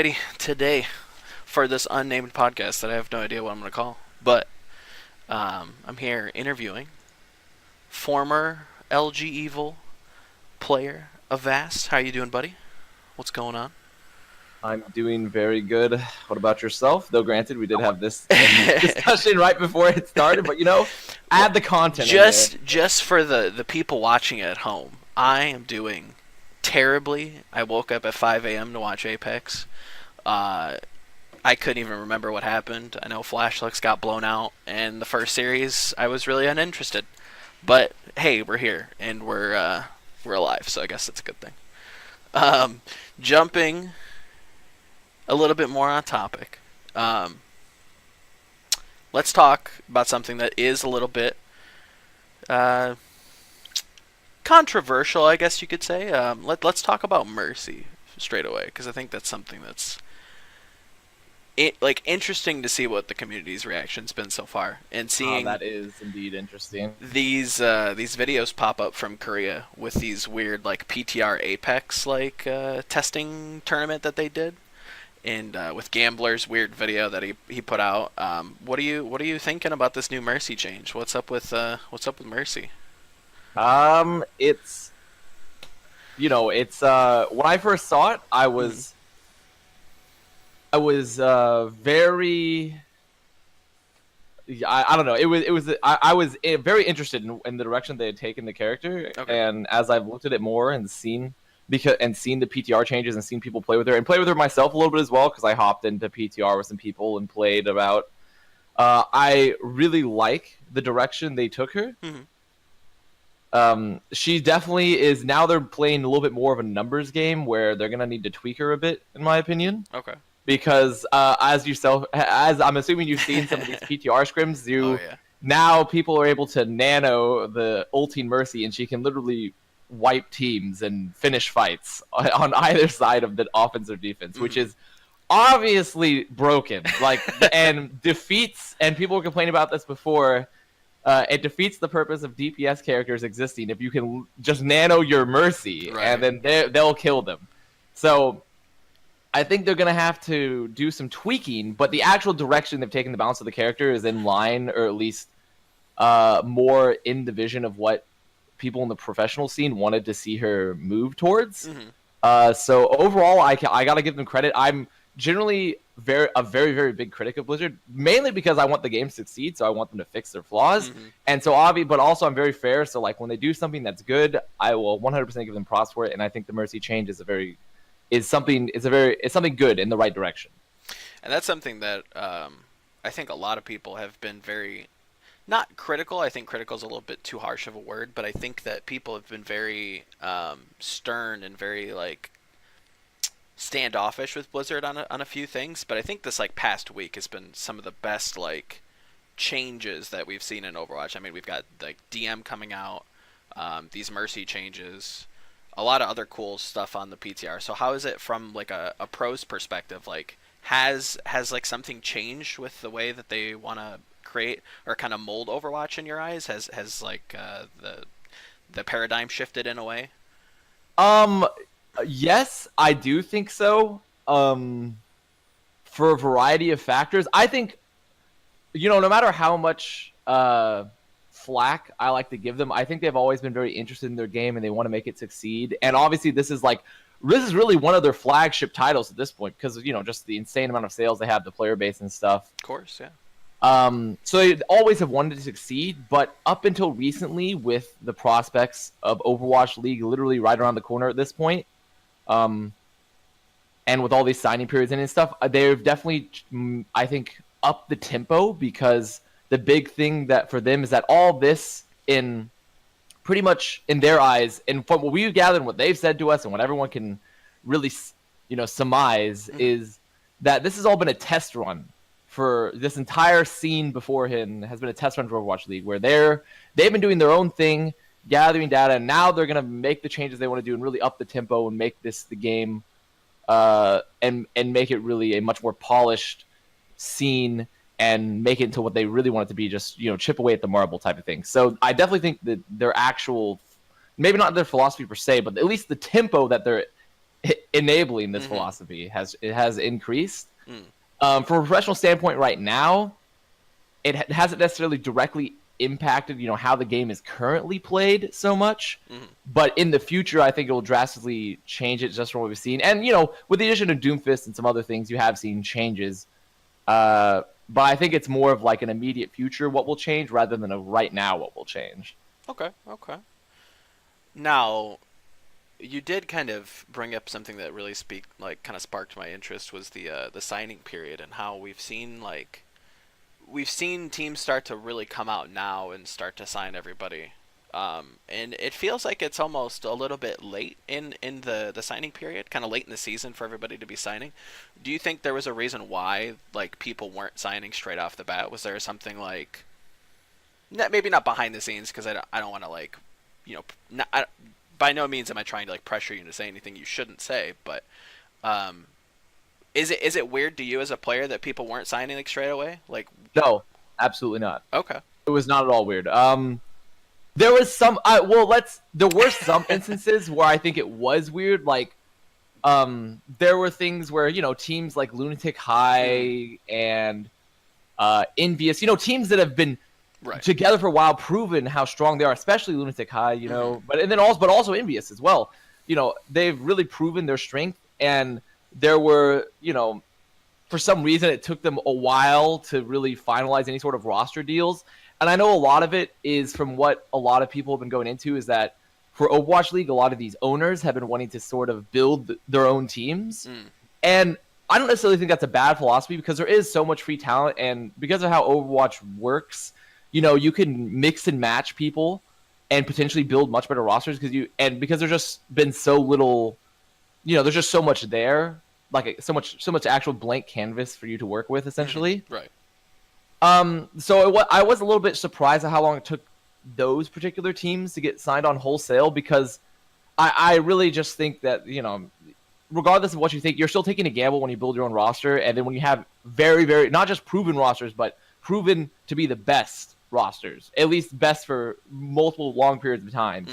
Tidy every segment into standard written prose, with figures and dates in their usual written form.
Alrighty, today for this unnamed podcast that I have no idea what I'm going to call, but I'm here interviewing former LG Evil player Avast. How you doing, buddy? What's going on? I'm doing very good. What about yourself? Though granted, we did have this discussion right before it started, but add the content in there. Just for the people watching at home, I am doing terribly. I woke up at 5 a.m. to watch Apex. I couldn't even remember what happened. I know Flashlicks got blown out, and the first series I was really uninterested. But hey, we're here and we're alive, so I guess that's a good thing. Jumping a little bit more on topic. Let's talk about something that is a little bit controversial, I guess you could say. Let's talk about Mercy straight away, because I think that's something that's interesting to see what the community's reaction's been so far, and seeing that is indeed interesting. These videos pop up from Korea with these weird PTR Apex testing tournament that they did, and with Gambler's weird video that he put out. What are you thinking about this new Mercy change? What's up with Mercy? It's when I first saw it, I was very. I don't know. I was very interested in the direction they had taken the character, okay. And as I've looked at it more and seen the PTR changes and seen people play with her myself a little bit as well, because I hopped into PTR with some people and played about. I really like the direction they took her. Mm-hmm. She definitely is. Now they're playing a little bit more of a numbers game where they're gonna need to tweak her a bit, in my opinion. Okay. Because as I'm assuming you've seen some of these PTR scrims, now people are able to nano the ulting Mercy, and she can literally wipe teams and finish fights on either side of the offense or defense, which is obviously broken. And defeats. And people were complaining about this before. It defeats the purpose of DPS characters existing if you can just nano your Mercy, right, and then they'll kill them. So I think they're going to have to do some tweaking, but the actual direction they've taken the balance of the character is in line, or at least more in the vision of what people in the professional scene wanted to see her move towards. Mm-hmm. So overall, I got to give them credit. I'm generally very, very big critic of Blizzard, mainly because I want the game to succeed, so I want them to fix their flaws. Mm-hmm. And so but also I'm very fair. So when they do something that's good, I will 100% give them props for it. And I think the Mercy change is something good in the right direction. And that's something that I think a lot of people have been very, not critical. I think critical is a little bit too harsh of a word, but I think that people have been very stern and very standoffish with Blizzard on a few things. But I think this past week has been some of the best changes that we've seen in Overwatch. I mean, we've got DM coming out, these Mercy changes, a lot of other cool stuff on the PTR. So how is it from a pro's perspective? Has something changed with the way that they want to create or kind of mold Overwatch in your eyes? Has the paradigm shifted in a way? Yes, I do think so. For a variety of factors, I think no matter how much flack I like to give them, I think they've always been very interested in their game and they want to make it succeed. And obviously this is really one of their flagship titles at this point, because just the insane amount of sales they have, the player base and stuff. Of course, yeah. So they always have wanted to succeed, but up until recently, with the prospects of Overwatch League literally right around the corner at this point, and with all these signing periods and stuff, they've definitely, I think, upped the tempo, because the big thing that for them is that all this, in pretty much in their eyes, and from what we've gathered and what they've said to us and what everyone can really surmise, is that this has all been a test run. For this entire scene beforehand has been a test run for Overwatch League, where they've been doing their own thing, gathering data, and now they're going to make the changes they want to do and really up the tempo and make this the game, and make it really a much more polished scene and make it into what they really want it to be, just chip away at the marble type of thing. So I definitely think that their actual, maybe not their philosophy per se, but at least the tempo that they're enabling this philosophy has increased. Mm. From a professional standpoint, right now, it hasn't necessarily directly impacted how the game is currently played so much. But in the future, I think it will drastically change it just from what we've seen. And with the addition of Doomfist and some other things, you have seen changes. But I think it's more of like an immediate future what will change rather than a right now what will change. Okay. Now, you did kind of bring up something that really kind of sparked my interest, was the signing period, and how we've seen teams start to really come out now and start to sign everybody. And it feels like it's almost a little bit late in the signing period, kind of late in the season for everybody to be signing. Do you think there was a reason why people weren't signing straight off the bat? Was there something maybe not behind the scenes, because I don't want to by no means am I trying to pressure you to say anything you shouldn't say, but is it weird to you as a player that people weren't signing straight away? No, absolutely not. Okay. It was not at all weird. There was some there were some instances where I think it was weird. There were things where teams like Lunatic High and Envious, teams that have been together for a while, proven how strong they are, especially Lunatic High, but also Envious as well. They've really proven their strength, and there were, for some reason it took them a while to really finalize any sort of roster deals. And I know a lot of it is from what a lot of people have been going into, is that for Overwatch League, a lot of these owners have been wanting to sort of build their own teams. And I don't necessarily think that's a bad philosophy, because there is so much free talent, and because of how Overwatch works, you can mix and match people and potentially build much better rosters, because there's just been so little, there's just so much there, so much actual blank canvas for you to work with, essentially. Right. So I was a little bit surprised at how long it took those particular teams to get signed on wholesale, because I really just think that, regardless of what you think, you're still taking a gamble when you build your own roster, and then when you have very, very, not just proven rosters, but proven to be the best rosters, at least best for multiple long periods of times,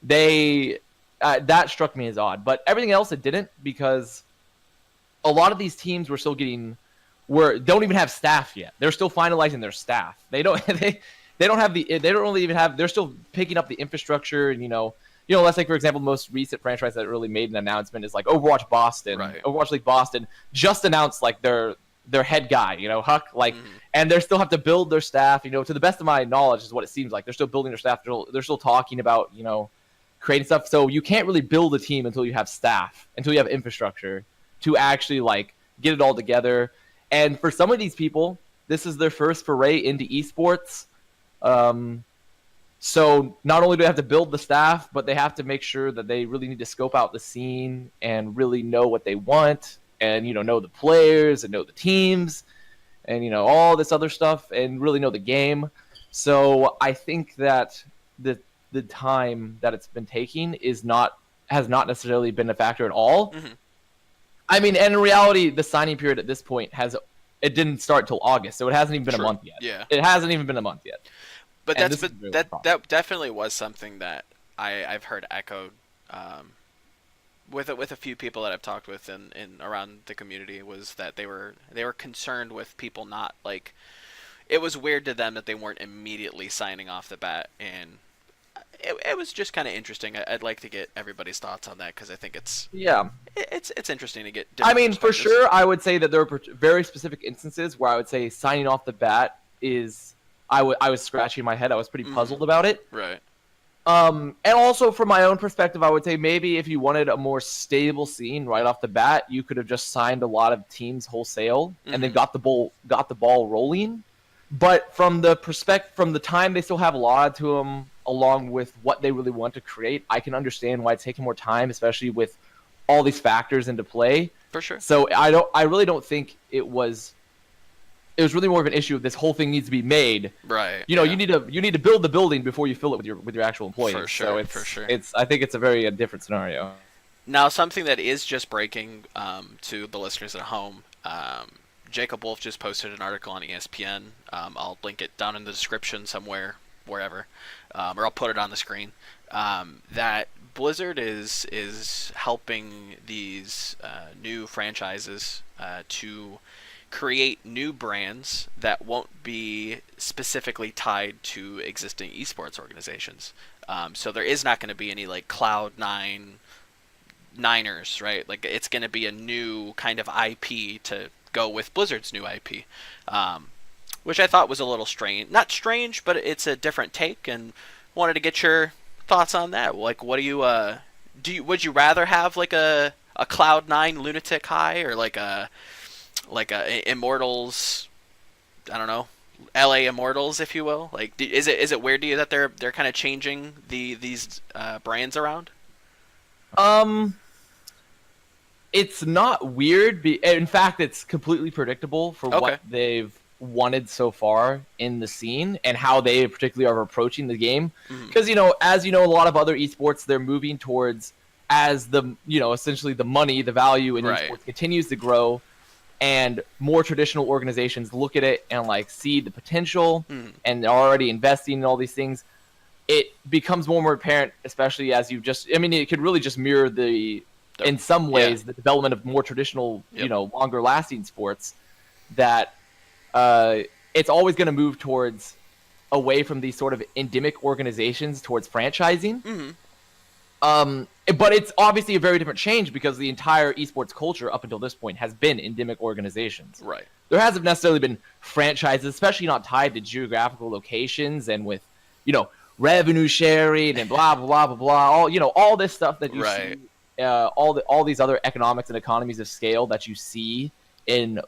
that struck me as odd. But everything else it didn't, because a lot of these teams were still don't even have staff yet. They're still finalizing their staff. They don't really even have, they're still picking up the infrastructure, and let's take, for example, the most recent franchise that really made an announcement is Overwatch Boston. Right. Overwatch League Boston just announced their head guy, Huck, and they still have to build their staff, to the best of my knowledge is what it seems like. They're still building their staff. They're still talking about, creating stuff. So you can't really build a team until you have staff, until you have infrastructure to actually get it all together. And for some of these people, this is their first foray into esports. So not only do they have to build the staff, but they have to make sure that they really need to scope out the scene and really know what they want, and know the players and know the teams, and all this other stuff, and really know the game. So I think that the time that it's been taking has not necessarily been a factor at all. I mean, and in reality, the signing period at this point it didn't start till August, so it hasn't even been a month yet. Yeah, it hasn't even been a month yet. But that definitely was something that I've heard echoed with a few people that I've talked with in around the community, was that they were concerned with people not it was weird to them that they weren't immediately signing off the bat, and it was just kind of interesting. I'd like to get everybody's thoughts on that, because I think it's interesting to get. I mean, for sure, I would say that there are very specific instances where I would say signing off the bat is. I was scratching my head. I was pretty puzzled about it. Right. And also from my own perspective, I would say maybe if you wanted a more stable scene right off the bat, you could have just signed a lot of teams wholesale and then got the ball rolling. But from the time they still have allotted to them, along with what they really want to create, I can understand why it's taking more time, especially with all these factors into play. For sure. So I really don't think it was really more of an issue of this whole thing needs to be made. Right. You need to build the building before you fill it with your actual employees. For sure. So I think it's a very different scenario. Now, something that is just breaking to the listeners at home, Jacob Wolf just posted an article on ESPN. I'll link it down in the description somewhere. wherever, or I'll put it on the screen. That Blizzard is helping these new franchises to create new brands that won't be specifically tied to existing esports organizations. So there is not going to be any like Cloud9 Niners, right? Like it's going to be a new kind of IP to go with Blizzard's new IP, which I thought was a little strange. Not strange, but it's a different take, and wanted to get your thoughts on that. Like, what would you rather have like a Cloud9 Lunatic High, or like a Immortals, I don't know, LA Immortals, if you will? Like, is it weird to you that they're kind of changing these brands around? It's not weird. In fact, it's completely predictable for what they've wanted so far in the scene and how they particularly are approaching the game. Because, as you know, a lot of other esports, they're moving towards, as the, essentially the money, the value in esports continues to grow, and more traditional organizations look at it and like see the potential and they're already investing in all these things. It becomes more and more apparent, especially as it could really just mirror in some ways, the development of more traditional, longer lasting sports, that it's always going to move towards away from these sort of endemic organizations towards franchising. But it's obviously a very different change because the entire esports culture up until this point has been endemic organizations. Right. There hasn't necessarily been franchises, especially not tied to geographical locations and with, revenue sharing and blah, blah, blah, blah, all this stuff that you see, all these other economics and economies of scale that you see in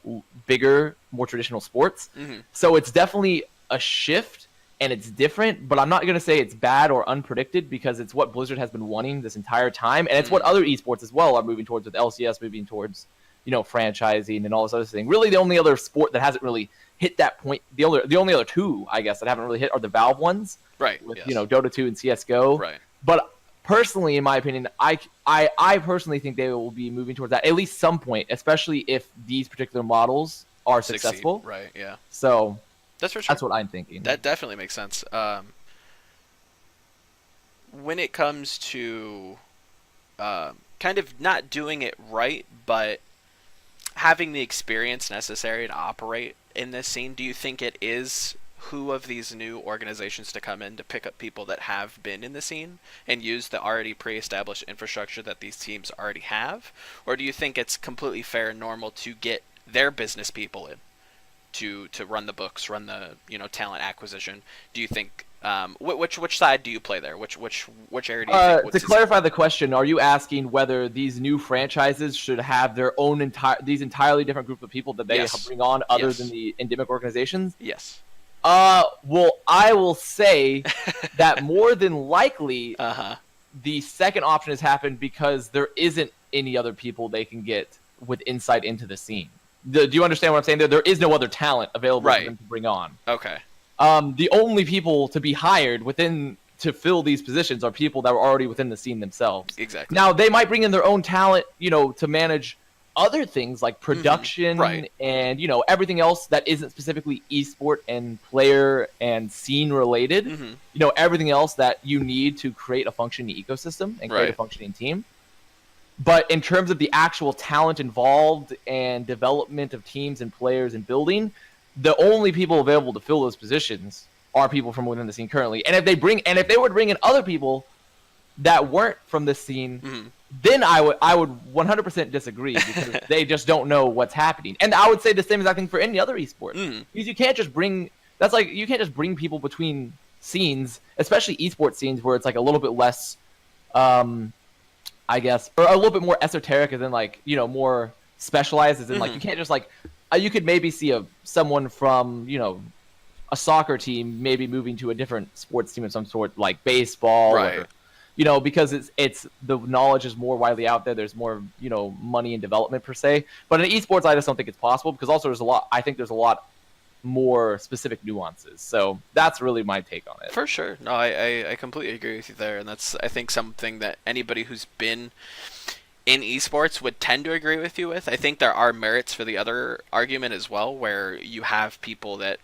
bigger, more traditional sports. So it's definitely a shift. And it's different, but I'm not going to say it's bad or unpredicted because it's what Blizzard has been wanting this entire time. And it's what other esports as well are moving towards, with LCS moving towards, franchising and all this other thing. Really, the only other sport that hasn't really hit that point, the only other two, I guess, that haven't really hit are the Valve ones. Right. With, Dota 2 and CSGO. Right. But personally, in my opinion, I personally think they will be moving towards that at least some point, especially if these particular models are successful. Right, yeah. So that's for sure. That's what I'm thinking. That definitely makes sense. When it comes to kind of not doing it right, but having the experience necessary to operate in this scene, do you think it is who of these new organizations to come in to pick up people that have been in the scene and use the already pre-established infrastructure that these teams already have? Or do you think it's completely fair and normal to get their business people in to run the books, run the talent acquisition? Do you think which side do you play there? Which area do you think? To clarify the question, are you asking whether these new franchises should have their own entirely different group of people that they bring on other than the endemic organizations? Yes. Well, I will say that more than likely, the second option has happened because there isn't any other people they can get with insight into the scene. Do you understand what I'm saying? There is no other talent available for them to bring on. Okay. The only people to be hired to fill these positions are people that were already within the scene themselves. Exactly. Now, they might bring in their own talent, to manage other things like production and, everything else that isn't specifically esport and player and scene related. Everything else that you need to create a functioning ecosystem and create a functioning team. But in terms of the actual talent involved and development of teams and players and building, the only people available to fill those positions are people from within the scene currently. And if they were to bring in other people that weren't from this scene, then I would 100% disagree because they just don't know what's happening. And I would say the same exact thing for any other esport. Because you can't just bring people between scenes, especially esports scenes where it's like a little bit less I guess, or a little bit more esoteric, as in like, more specialized, as in like you can't just like, you could maybe see someone from, a soccer team maybe moving to a different sports team of some sort, like baseball, or, because it's the knowledge is more widely out there. There's more, money and development per se. But in esports, I just don't think it's possible because also I think there's a lot more specific nuances. So that's really my take on it. For sure. No, I completely agree with you there. And that's, I think, something that anybody who's been in esports would tend to agree with you with. I think there are merits for the other argument as well, where you have people that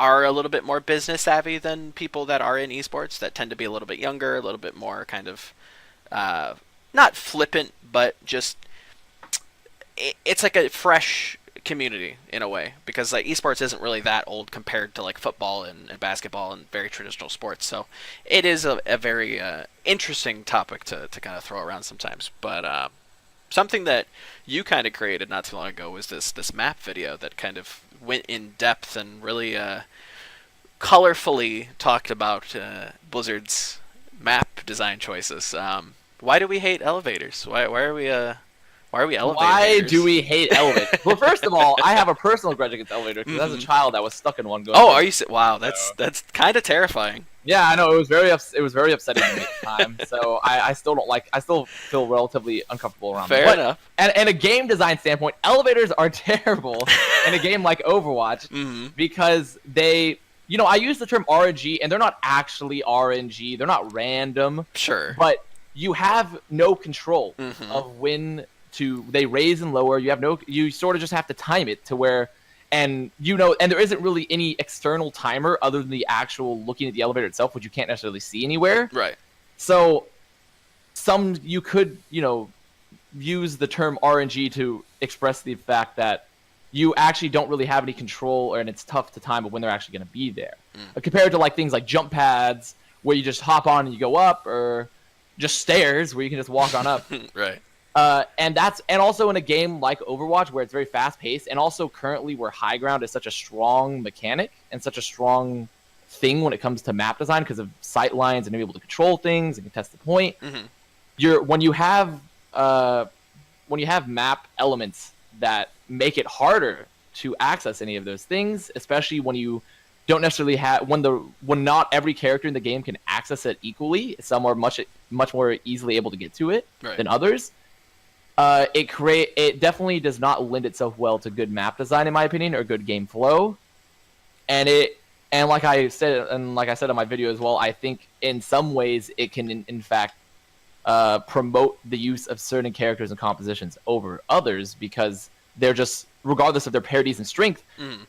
are a little bit more business savvy than people that are in esports that tend to be a little bit younger, a little bit more kind of uh, not flippant, but just it's like a fresh community in a way because like esports isn't really that old compared to like football and basketball and very traditional sports. So it is a very interesting topic to kind of throw around sometimes. But something that you kind of created not too long ago was this map video that kind of went in depth and really colorfully talked about Blizzard's map design choices. Why do we hate elevators? Why are we elevators? Why do we hate elevators? Well, first of all, I have a personal grudge against elevators because as a child, I was stuck in one. Oh, are you? Wow, that's kind of terrifying. Yeah, I know it was very upsetting to me at the time. So I still don't like. I still feel relatively uncomfortable around them. Fair enough. And a game design standpoint, elevators are terrible in a game like Overwatch because they. You know, I use the term RNG, and they're not actually RNG. They're not random. Sure. But you have no control of when they raise and lower. You sort of just have to time it to where, and there isn't really any external timer other than the actual looking at the elevator itself, which you can't necessarily see anywhere. Right. So you could, use the term RNG to express the fact that you actually don't really have any control, and it's tough to time when they're actually going to be there. Compared to like things like jump pads, where you just hop on and you go up, or just stairs where you can just walk on up. Right. And also in a game like Overwatch, where it's very fast paced, and also currently where high ground is such a strong mechanic and such a strong thing when it comes to map design because of sight lines and being able to control things and contest the point. When you have map elements that make it harder to access any of those things, especially when you don't necessarily have when not every character in the game can access it equally. Some are much more easily able to get to it than others. It definitely does not lend itself well to good map design, in my opinion, or good game flow. And like I said in my video as well, I think in some ways it can in fact promote the use of certain characters and compositions over others because they're just, regardless of their parodies and strength,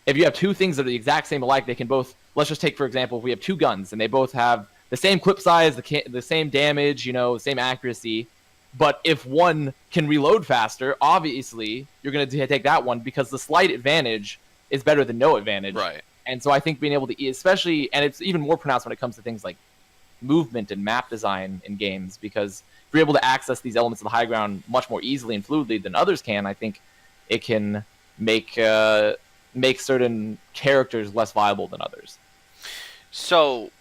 if you have two things that are the exact same alike, they can both, let's just take for example, if we have two guns and they both have the same clip size, the same damage, the same accuracy, but if one can reload faster, obviously you're going to take that one because the slight advantage is better than no advantage. Right. And so I think being able to, especially, and it's even more pronounced when it comes to things like movement and map design in games, because if you're able to access these elements of the high ground much more easily and fluidly than others can, I think it can make certain characters less viable than others. So,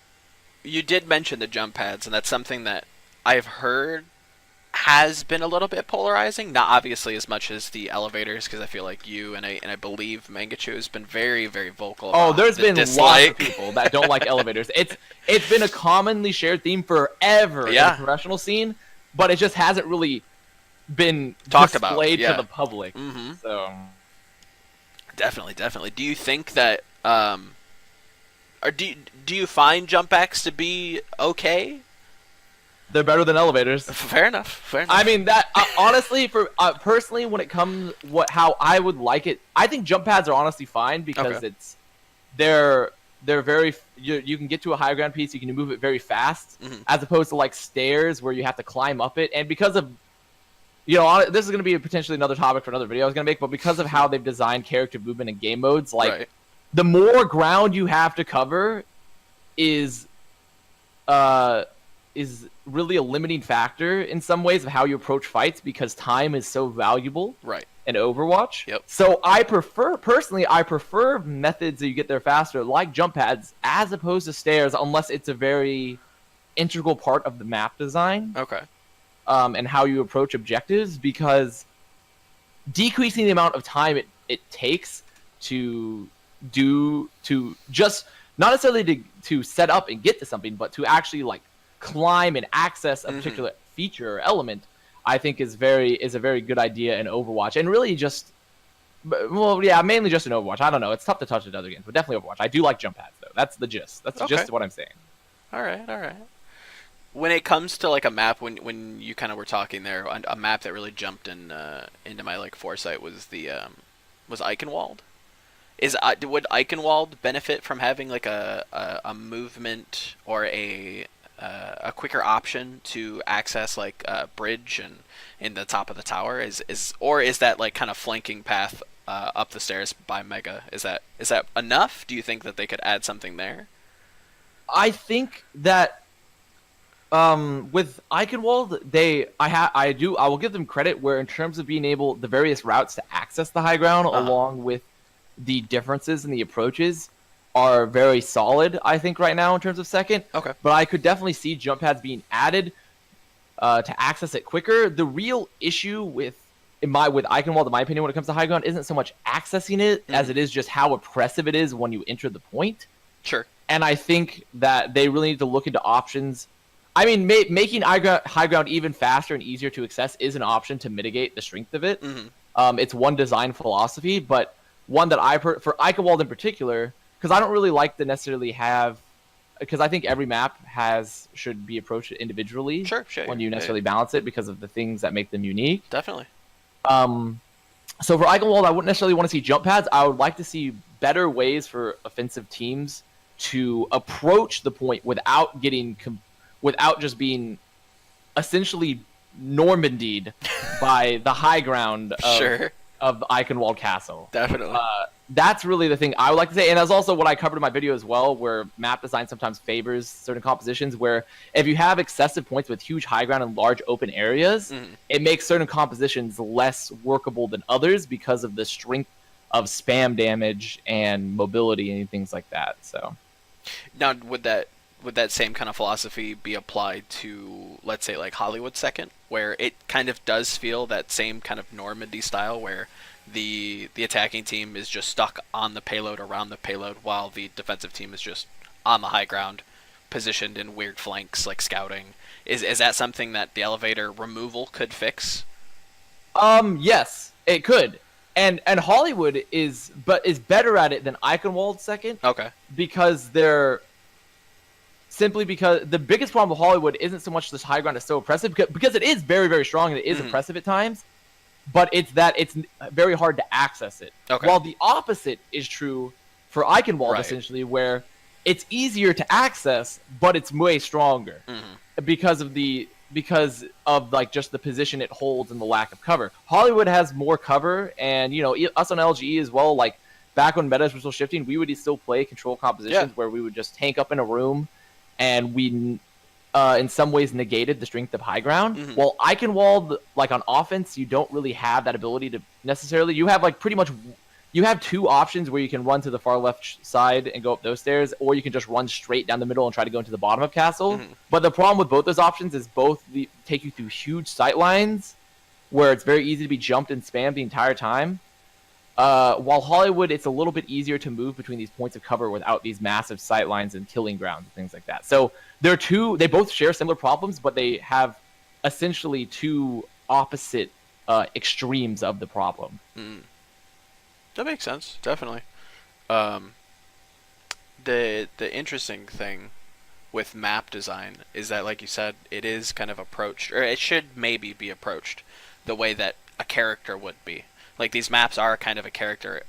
you did mention the jump pads, and that's something that I've heard has been a little bit polarizing. Not obviously as much as the elevators, because I feel like you and I believe Mangachu has been very, very vocal about there's been dislike. Lots of people that don't like elevators. It's been a commonly shared theme forever in the professional scene, but it just hasn't really been talked displayed about to the public. So definitely. Do you think that or do you find jump packs to be okay? They're better than elevators. Fair enough. I mean that honestly, for personally, when it comes how I would like it, I think jump pads are honestly fine because they're very you can get to a high ground piece, you can move it very fast, as opposed to like stairs where you have to climb up it. And because of this is going to be potentially another topic for another video I was going to make, but because of how they've designed character movement in game modes, like the more ground you have to cover is really a limiting factor in some ways of how you approach fights because time is so valuable in Overwatch. Yep. So I prefer methods that you get there faster, like jump pads, as opposed to stairs, unless it's a very integral part of the map design. Okay. And how you approach objectives, because decreasing the amount of time it takes to just not necessarily to set up and get to something, but to actually like climb and access a particular feature or element, I think is a very good idea in Overwatch, and really just mainly just in Overwatch. I don't know, it's tough to touch it in other games, but definitely Overwatch. I do like jump pads though. That's the gist. That's the gist of what I'm saying. All right. When it comes to like a map, when you kind of were talking there, a map that really jumped into my like foresight was the was Eichenwald. Would Eichenwald benefit from having like a movement or a quicker option to access like a bridge and in the top of the tower? Is that like kind of flanking path up the stairs by Mega? Is that enough? Do you think that they could add something there? I think that with Eichenwald, I will give them credit where in terms of being able the various routes to access the high ground, along with the differences in the approaches, are very solid. I think right now in terms of second. Okay. But I could definitely see jump pads being added to access it quicker. The real issue with Eichenwald, in my opinion, when it comes to high ground, isn't so much accessing it as it is just how oppressive it is when you enter the point. Sure. And I think that they really need to look into options. I mean, making high ground even faster and easier to access is an option to mitigate the strength of it. It's one design philosophy, but one that for Eichenwald in particular, because I don't really like to necessarily have, because I think every map should be approached individually. Sure. When you necessarily balance it because of the things that make them unique. Definitely. So for Eichenwald, I wouldn't necessarily want to see jump pads. I would like to see better ways for offensive teams to approach the point without just being essentially Normandied by the high ground of Eichenwald Castle. Definitely. That's really the thing I would like to say. And that's also what I covered in my video as well, where map design sometimes favors certain compositions where if you have excessive points with huge high ground and large open areas, it makes certain compositions less workable than others because of the strength of spam damage and mobility and things like that. So now would that same kind of philosophy be applied to, let's say, like Hollywood second, where it kind of does feel that same kind of Normandy style where the attacking team is just stuck on the payload, around the payload, while the defensive team is just on the high ground, positioned in weird flanks like scouting? Is that something that the elevator removal could fix? Yes, it could. And Hollywood is better at it than Eichenwald second. Okay. Because simply because the biggest problem with Hollywood isn't so much this high ground is so oppressive, because it is very, very strong and it is oppressive at times, but it's that it's very hard to access it. Okay. While the opposite is true for Eichenwald, essentially, where it's easier to access, but it's way stronger because of like just the position it holds and the lack of cover. Hollywood has more cover, and us on LGE as well. Like back when metas were still shifting, we would still play control compositions where we would just tank up in a room, and we in some ways negated the strength of high ground. While Eichenwald, like on offense, you don't really have that ability to necessarily. You have like pretty much. You have two options where you can run to the far left side and go up those stairs, or you can just run straight down the middle and try to go into the bottom of castle. But the problem with both those options is both take you through huge sight lines where it's very easy to be jumped and spammed the entire time. While Hollywood, it's a little bit easier to move between these points of cover without these massive sight lines and killing grounds and things like that. So they both share similar problems, but they have essentially two opposite extremes of the problem. That makes sense, definitely. The interesting thing with map design is that, like you said, it is kind of approached, or it should maybe be approached the way that a character would be. Like, these maps are kind of a character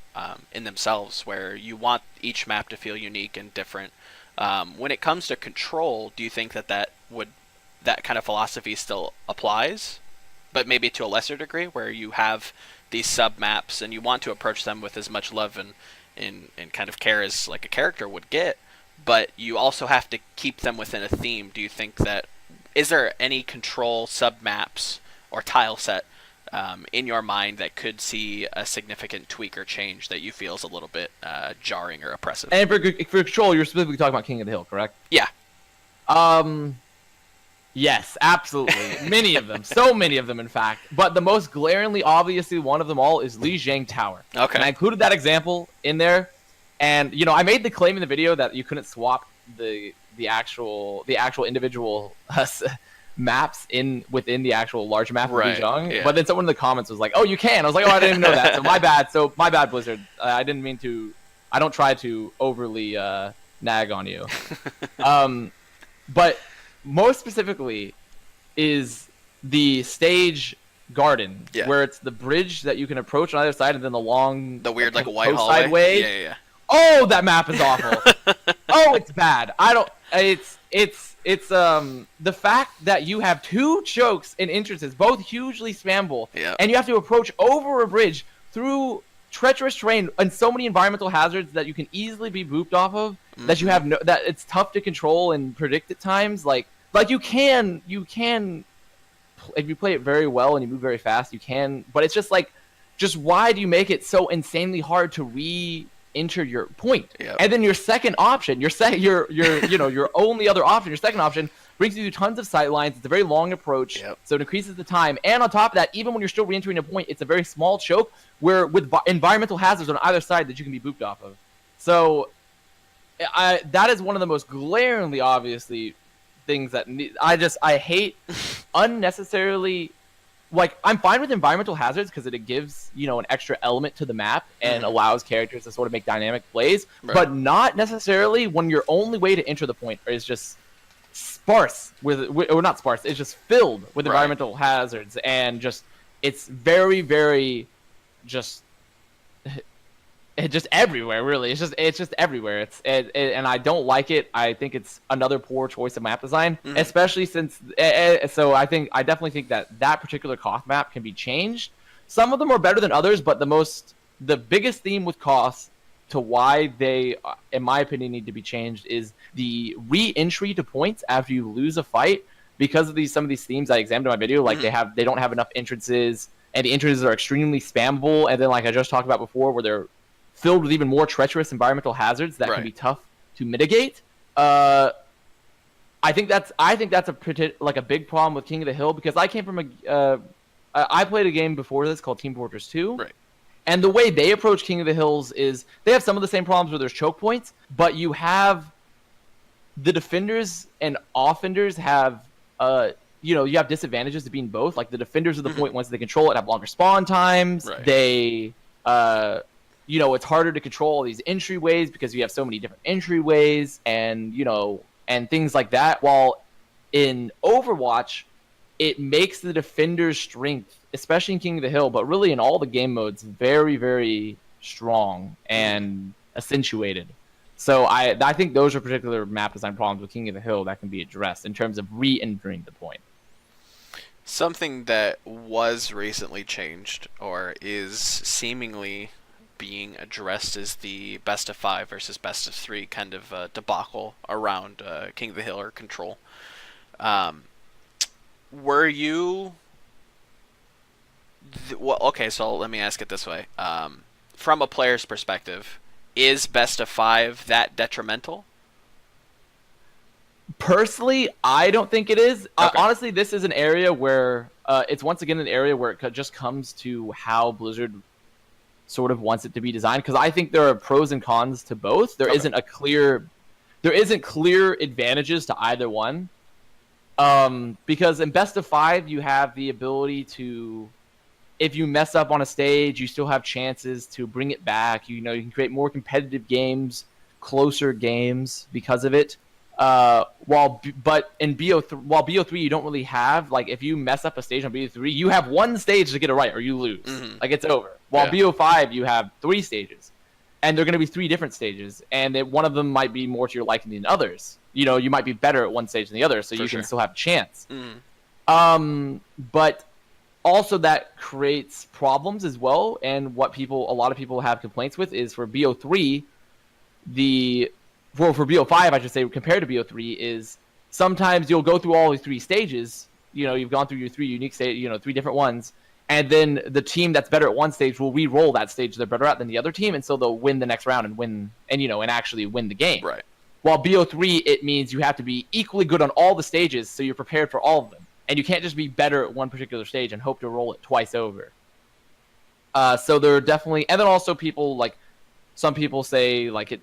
in themselves, where you want each map to feel unique and different. When it comes to control, do you think that kind of philosophy still applies, but maybe to a lesser degree, where you have these sub maps and you want to approach them with as much love and kind of care as like a character would get, but you also have to keep them within a theme? Do you think is there any control sub maps or tile set in your mind that could see a significant tweak or change that you feel is a little bit jarring or oppressive? And for control, you're specifically talking about King of the Hill, correct? Yeah. Yes, absolutely. Many of them. So many of them, in fact. But the most glaringly, obviously, one of them all is Li Jiang Tower. Okay. And I included that example in there. And, I made the claim in the video that you couldn't swap the actual individual maps within the actual large map of Li Jiang. Yeah. But then someone in the comments was like, oh, you can. I was like, oh, I didn't even know that. So my bad. My bad, Blizzard. I didn't mean to. I don't try to overly nag on you. But most specifically is the stage garden, Yeah. where it's the bridge that you can approach on either side, and then the weird like white hallway. Sideway. Yeah. Oh, that map is awful. Oh, it's bad. It's the fact that you have 2 chokes and entrances, both hugely spammable, and you have to approach over a bridge through treacherous terrain and so many environmental hazards that you can easily be booped off of, that you have that it's tough to control and predict at times. Like you can if you play it very well and you move very fast, you can, but it's just why do you make it so insanely hard to enter your point? And then your second option, your only other option, your second option brings you to tons of sight lines. It's a very long approach, so it increases the time. And on top of that, even when you're still re-entering a point, it's a very small choke with environmental hazards on either side that you can be booped off of. So that is one of the most glaringly obviously things that I hate unnecessarily. Like, I'm fine with environmental hazards because it gives, an extra element to the map and allows characters to sort of make dynamic plays, but not necessarily when your only way to enter the point is just sparse or not sparse, it's just filled with environmental hazards, and it's very, very just everywhere, really. It's just everywhere. And I don't like it. I think it's another poor choice of map design, especially since. So I definitely think that particular Koth map can be changed. Some of them are better than others, but the biggest theme with Koth to why they, in my opinion, need to be changed is the re-entry to points after you lose a fight, because of some of these themes I examined in my video. Like they don't have enough entrances, and the entrances are extremely spammable. And then, like I just talked about before, where they're filled with even more treacherous environmental hazards that can be tough to mitigate. I think that's a big problem with King of the Hill, because I came from I played a game before this called Team Fortress 2. And the way they approach King of the Hills is they have some of the same problems where there's choke points, but you have the defenders and offenders have you have disadvantages to being both. Like, the defenders of the point, once they control it, have longer spawn times. They it's harder to control all these entryways because you have so many different entryways and things like that. While in Overwatch, it makes the defender's strength, especially in King of the Hill, but really in all the game modes, very, very strong and accentuated. So I think those are particular map design problems with King of the Hill that can be addressed in terms of re-entering the point. Something that was recently changed, or is seemingly being addressed, is the best of 5 versus best of 3 kind of debacle around King of the Hill or Control. Were you... well, okay, so let me ask it this way. From a player's perspective, is best of 5 that detrimental? Personally, I don't think it is. Honestly, this is an area where it's once again an area where it just comes to how Blizzard sort of wants it to be designed, because I think there are pros and cons to both. There isn't clear advantages to either one. Because in best of 5, you have the ability to, if you mess up on a stage, you still have chances to bring it back. You can create more competitive games, closer games because of it. But in BO3, you don't really have, like, if you mess up a stage on BO3, you have one stage to get it right or you lose. Like, it's over. While BO5, you have 3 stages, and they're going to be 3 different stages, and one of them might be more to your liking than others. You might be better at one stage than the other, so you can still have a chance. But also that creates problems as well, and what a lot of people have complaints with is for BO3, for BO5, I should say, compared to BO3, is sometimes you'll go through all these 3 stages. You've gone through your 3 unique stages, 3 different ones, and then the team that's better at one stage will re-roll that stage they're better at than the other team, and so they'll win the next round and actually win the game. While BO3, it means you have to be equally good on all the stages, so you're prepared for all of them, and you can't just be better at one particular stage and hope to roll it twice over. So there are definitely, and then also some people say, like, it,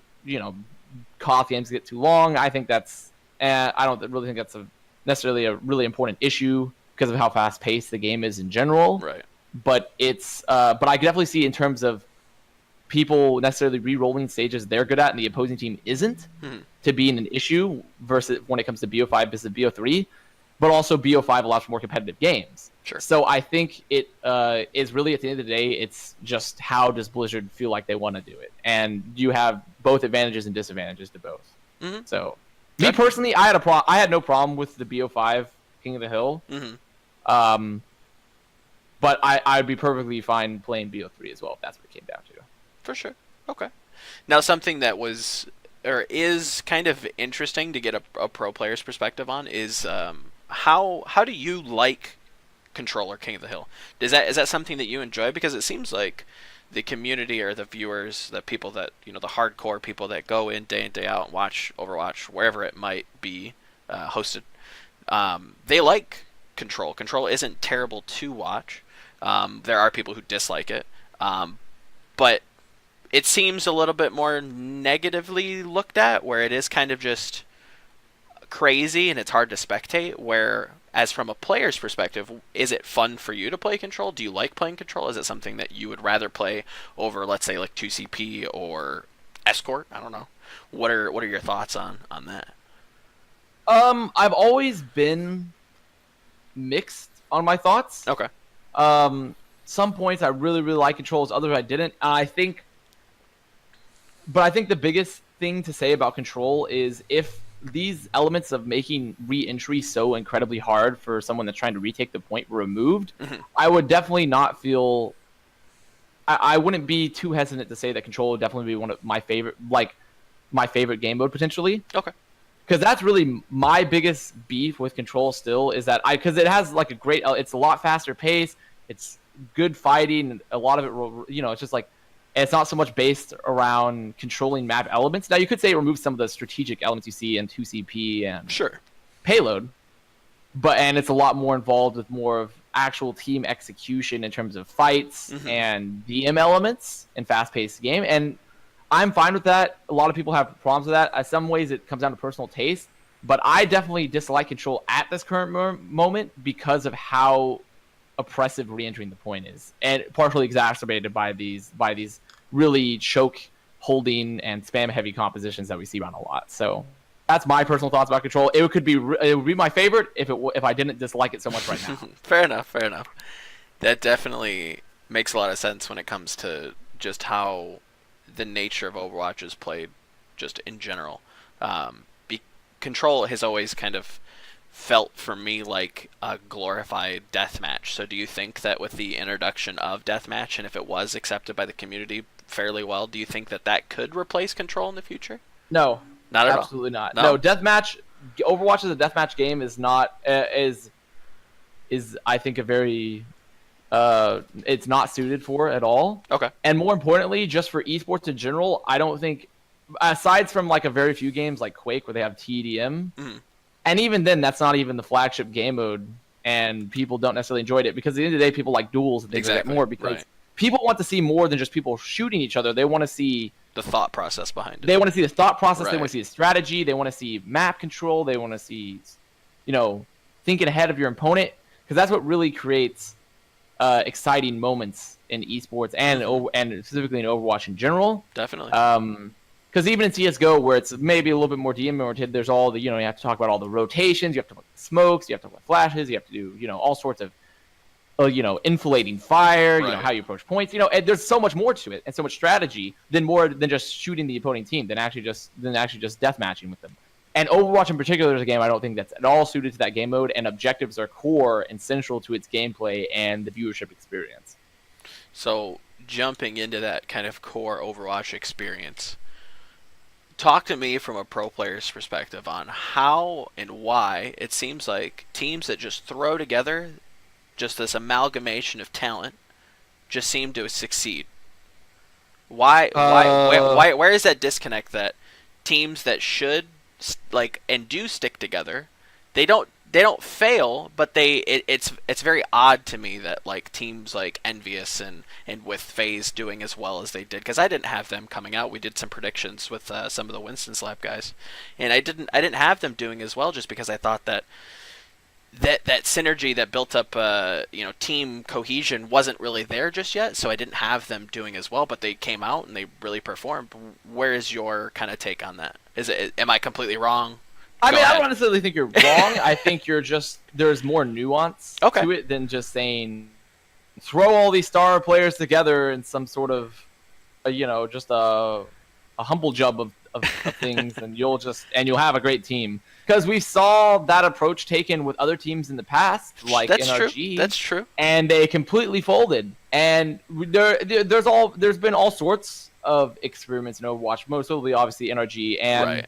Koth games get too long. I think I don't really think that's necessarily a really important issue because of how fast paced the game is in general. But but I can definitely see in terms of people necessarily re-rolling stages they're good at and the opposing team isn't, to be an issue versus when it comes to BO5 versus BO3. but also BO5 allows for more competitive games. Sure. So I think it is really, at the end of the day, it's just how does Blizzard feel like they want to do it, and you have both advantages and disadvantages to both. Mm-hmm. So, me personally, I had no problem with the BO5 King of the Hill. Mm-hmm. But I'd be perfectly fine playing BO3 as well if that's what it came down to. For sure. Okay. Now, something that was or is kind of interesting to get a pro player's perspective on is how do you like Control or King of the Hill? Is that something that you enjoy? Because it seems like the community or the viewers, the people that, the hardcore people that go in day out and watch Overwatch wherever it might be hosted, they like Control. Control isn't terrible to watch. There are people who dislike it, but it seems a little bit more negatively looked at, where it is kind of just crazy and it's hard to spectate. Whereas from a player's perspective, is it fun for you to play Control? Do you like playing Control? Is it something that you would rather play over, let's say, like 2CP or Escort? I don't know. What are your thoughts on that? I've always been mixed on my thoughts. Okay. Some points I really like Controls, others I didn't. I think the biggest thing to say about Control is if these elements of making re-entry so incredibly hard for someone that's trying to retake the point were removed, I would definitely not feel. I wouldn't be too hesitant to say that Control would definitely be one of my favorite, my favorite game mode potentially. Okay. Because that's really my biggest beef with Control still, is that because it has like it's a lot faster pace, it's good fighting, a lot of it, it's just like, it's not so much based around controlling map elements. Now you could say it removes some of the strategic elements you see in 2CP and sure payload, and it's a lot more involved with more of actual team execution in terms of fights and DM elements in fast-paced game, and I'm fine with that. A lot of people have problems with that. In some ways, it comes down to personal taste. But I definitely dislike Control at this current moment because of how oppressive re-entering the point is, and partially exacerbated by these really choke holding and spam heavy compositions that we see around a lot. So that's my personal thoughts about Control. It would be my favorite if I didn't dislike it so much right now. Fair enough. That definitely makes a lot of sense when it comes to just how the nature of Overwatch is played just in general. Control has always kind of felt for me like a glorified deathmatch. So do you think that with the introduction of deathmatch, and if it was accepted by the community fairly well, do you think that could replace Control in the future? No. Not at all? Absolutely not. No, deathmatch, Overwatch as a deathmatch game is not, is I think a very, it's not suited for at all. Okay. And more importantly, just for esports in general, I don't think, aside from like a very few games like Quake where they have TDM, and even then, that's not even the flagship game mode, and people don't necessarily enjoy it, because at the end of the day, people like duels and things like that more, because people want to see more than just people shooting each other. They want to see the thought process behind it. They want to see the thought process. They want to see the strategy. They want to see map control. They want to see, thinking ahead of your opponent, because that's what really creates exciting moments in esports and specifically in Overwatch in general. Definitely. Because even in CSGO, where it's maybe a little bit more DM-oriented, there's all the, you have to talk about all the rotations, you have to talk about smokes, you have to talk about flashes, you have to do, all sorts of, inflating fire, how you approach points, and there's so much more to it, and so much strategy than just shooting the opposing team, than actually just deathmatching with them. And Overwatch in particular is a game I don't think that's at all suited to that game mode, and objectives are core and central to its gameplay and the viewership experience. So, jumping into that kind of core Overwatch experience, talk to me from a pro player's perspective on how and why it seems like teams that just throw together just this amalgamation of talent just seem to succeed. Where is that disconnect that teams that should and do stick together, they don't fail, but it's very odd to me that teams like Envious and with FaZe doing as well as they did, because I didn't have them coming out. We did some predictions with some of the Winston Slap guys, and I didn't have them doing as well, just because I thought that synergy that built up team cohesion wasn't really there just yet, so I didn't have them doing as well, but they came out and they really performed. Where is your kind of take on that? Am I completely wrong? I mean, I don't necessarily think you're wrong. I think there's more nuance to it than just saying throw all these star players together in some sort of, just a humble job of things, and you'll have a great team. Because we saw that approach taken with other teams in the past, like NRG. That's true. And they completely folded. And there's been all sorts of experiments in Overwatch, most notably, obviously, NRG. And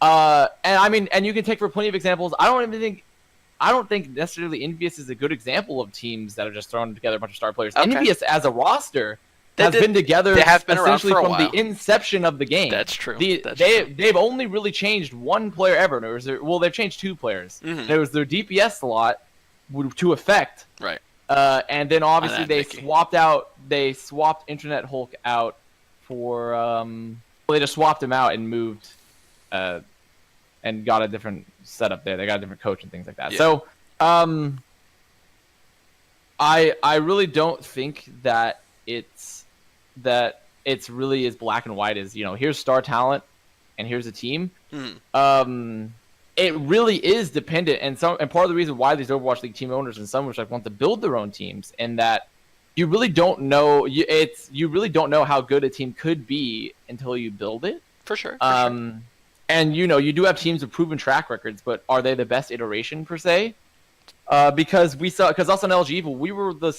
and you can take for plenty of examples. I don't think necessarily Envious is a good example of teams that are just throwing together a bunch of star players. Envious as a roster has been together essentially from the inception of the game. That's true. They've only really changed one player ever. They've changed two players. Mm-hmm. There was their DPS slot to effect. Right. And then obviously they swapped Internet Hulk out for they just swapped him out and moved and got a different setup there. They got a different coach and things like that. Yeah. So I really don't think that it's really as black and white as, here's star talent and here's a team. It really is dependent, and part of the reason why these Overwatch League team owners and some which want to build their own teams, and that you really don't know you really don't know how good a team could be until you build it. For sure. And you do have teams with proven track records, but are they the best iteration per se? Because us on LG Evil,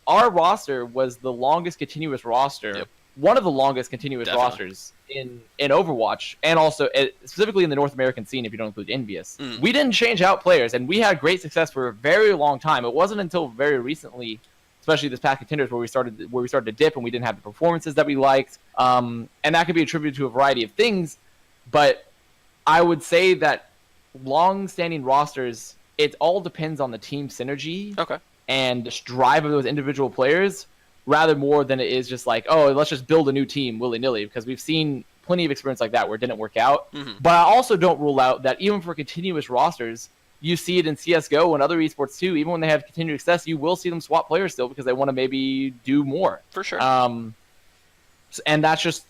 our roster was the longest continuous roster, one of the longest continuous rosters in Overwatch, and also specifically in the North American scene, if you don't include Envious. We didn't change out players, and we had great success for a very long time. It wasn't until very recently, especially this past contenders, where we started to dip, and we didn't have the performances that we liked. And that could be attributed to a variety of things, but I would say that long-standing rosters, it all depends on the team synergy. Okay. And the drive of those individual players, rather more than it is just like, oh, let's just build a new team willy-nilly, because we've seen plenty of experience like that where it didn't work out. But I also don't rule out that even for continuous rosters, you see it in CSGO and other esports too, even when they have continued success, you will see them swap players still because they want to maybe do more. For sure. And that's just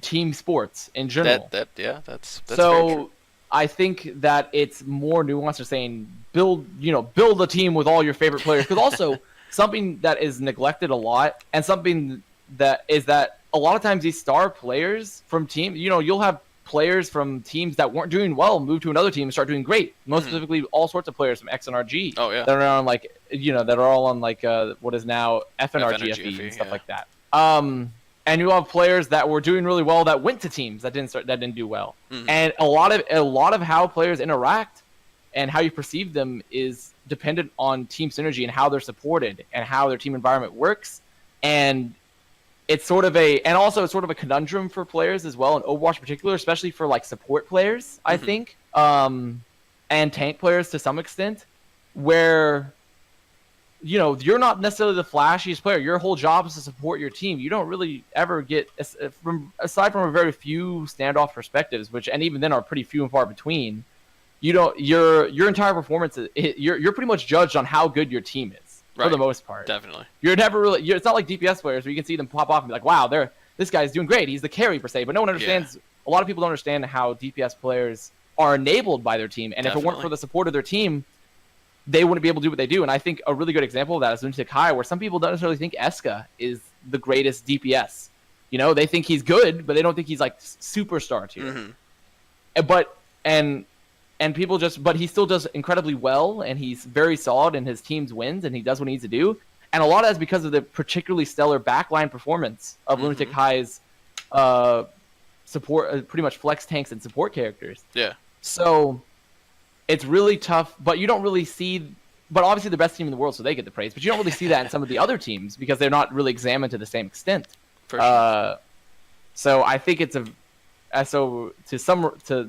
team sports in general. That's so very true. I think that it's more nuanced to saying build a team with all your favorite players, because also something that is neglected a lot, and something that a lot of times these star players from teams, you'll have players from teams that weren't doing well move to another team and start doing great. Most specifically, all sorts of players from XNRG. Oh yeah. That are on that are all on what is now FNRG FE and stuff like that. And you have players that were doing really well that went to teams that didn't do well. And a lot of how players interact and how you perceive them is dependent on team synergy and how they're supported and how their team environment works. And it's sort of a conundrum for players as well in Overwatch in particular, especially for support players, I think, and tank players to some extent, where you're not necessarily the flashiest player. Your whole job is to support your team. You don't really ever get, aside from a very few standoff perspectives, and even then are pretty few and far between. Your entire performance, you're pretty much judged on how good your team is for the most part. Definitely. You're never really. It's not like DPS players where you can see them pop off and be like, "Wow, this guy's doing great. He's the carry per se." But no one understands. A lot of people don't understand how DPS players are enabled by their team, and if it weren't for the support of their team, they wouldn't be able to do what they do. And I think a really good example of that is Lunatic Kai, where some people don't necessarily think Eska is the greatest DPS. They think he's good, but they don't think he's superstar tier. But he still does incredibly well, and he's very solid in his team's wins, and he does what he needs to do. And a lot of that's because of the particularly stellar backline performance of Lunatic Kai's support, pretty much flex tanks and support characters. Yeah. So it's really tough, but you don't really see. But obviously, the best team in the world, so they get the praise. But you don't really see that in some of the other teams because they're not really examined to the same extent. For sure. So I think it's to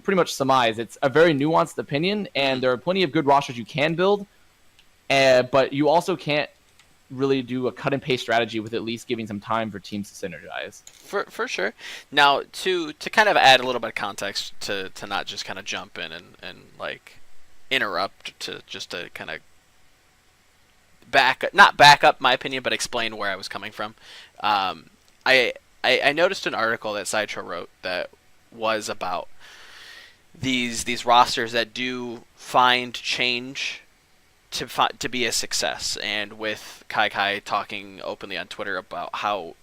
pretty much surmise, it's a very nuanced opinion, and there are plenty of good rosters you can build, but you also can't really do a cut and paste strategy with at least giving some time for teams to synergize. For sure. Now, to kind of add a little bit of context to not just kind of jump in and interrupt, to kind of not back up my opinion, but explain where I was coming from. I noticed an article that Sideshow wrote that was about these rosters that do find change to be a success. And with Kai talking openly on Twitter about how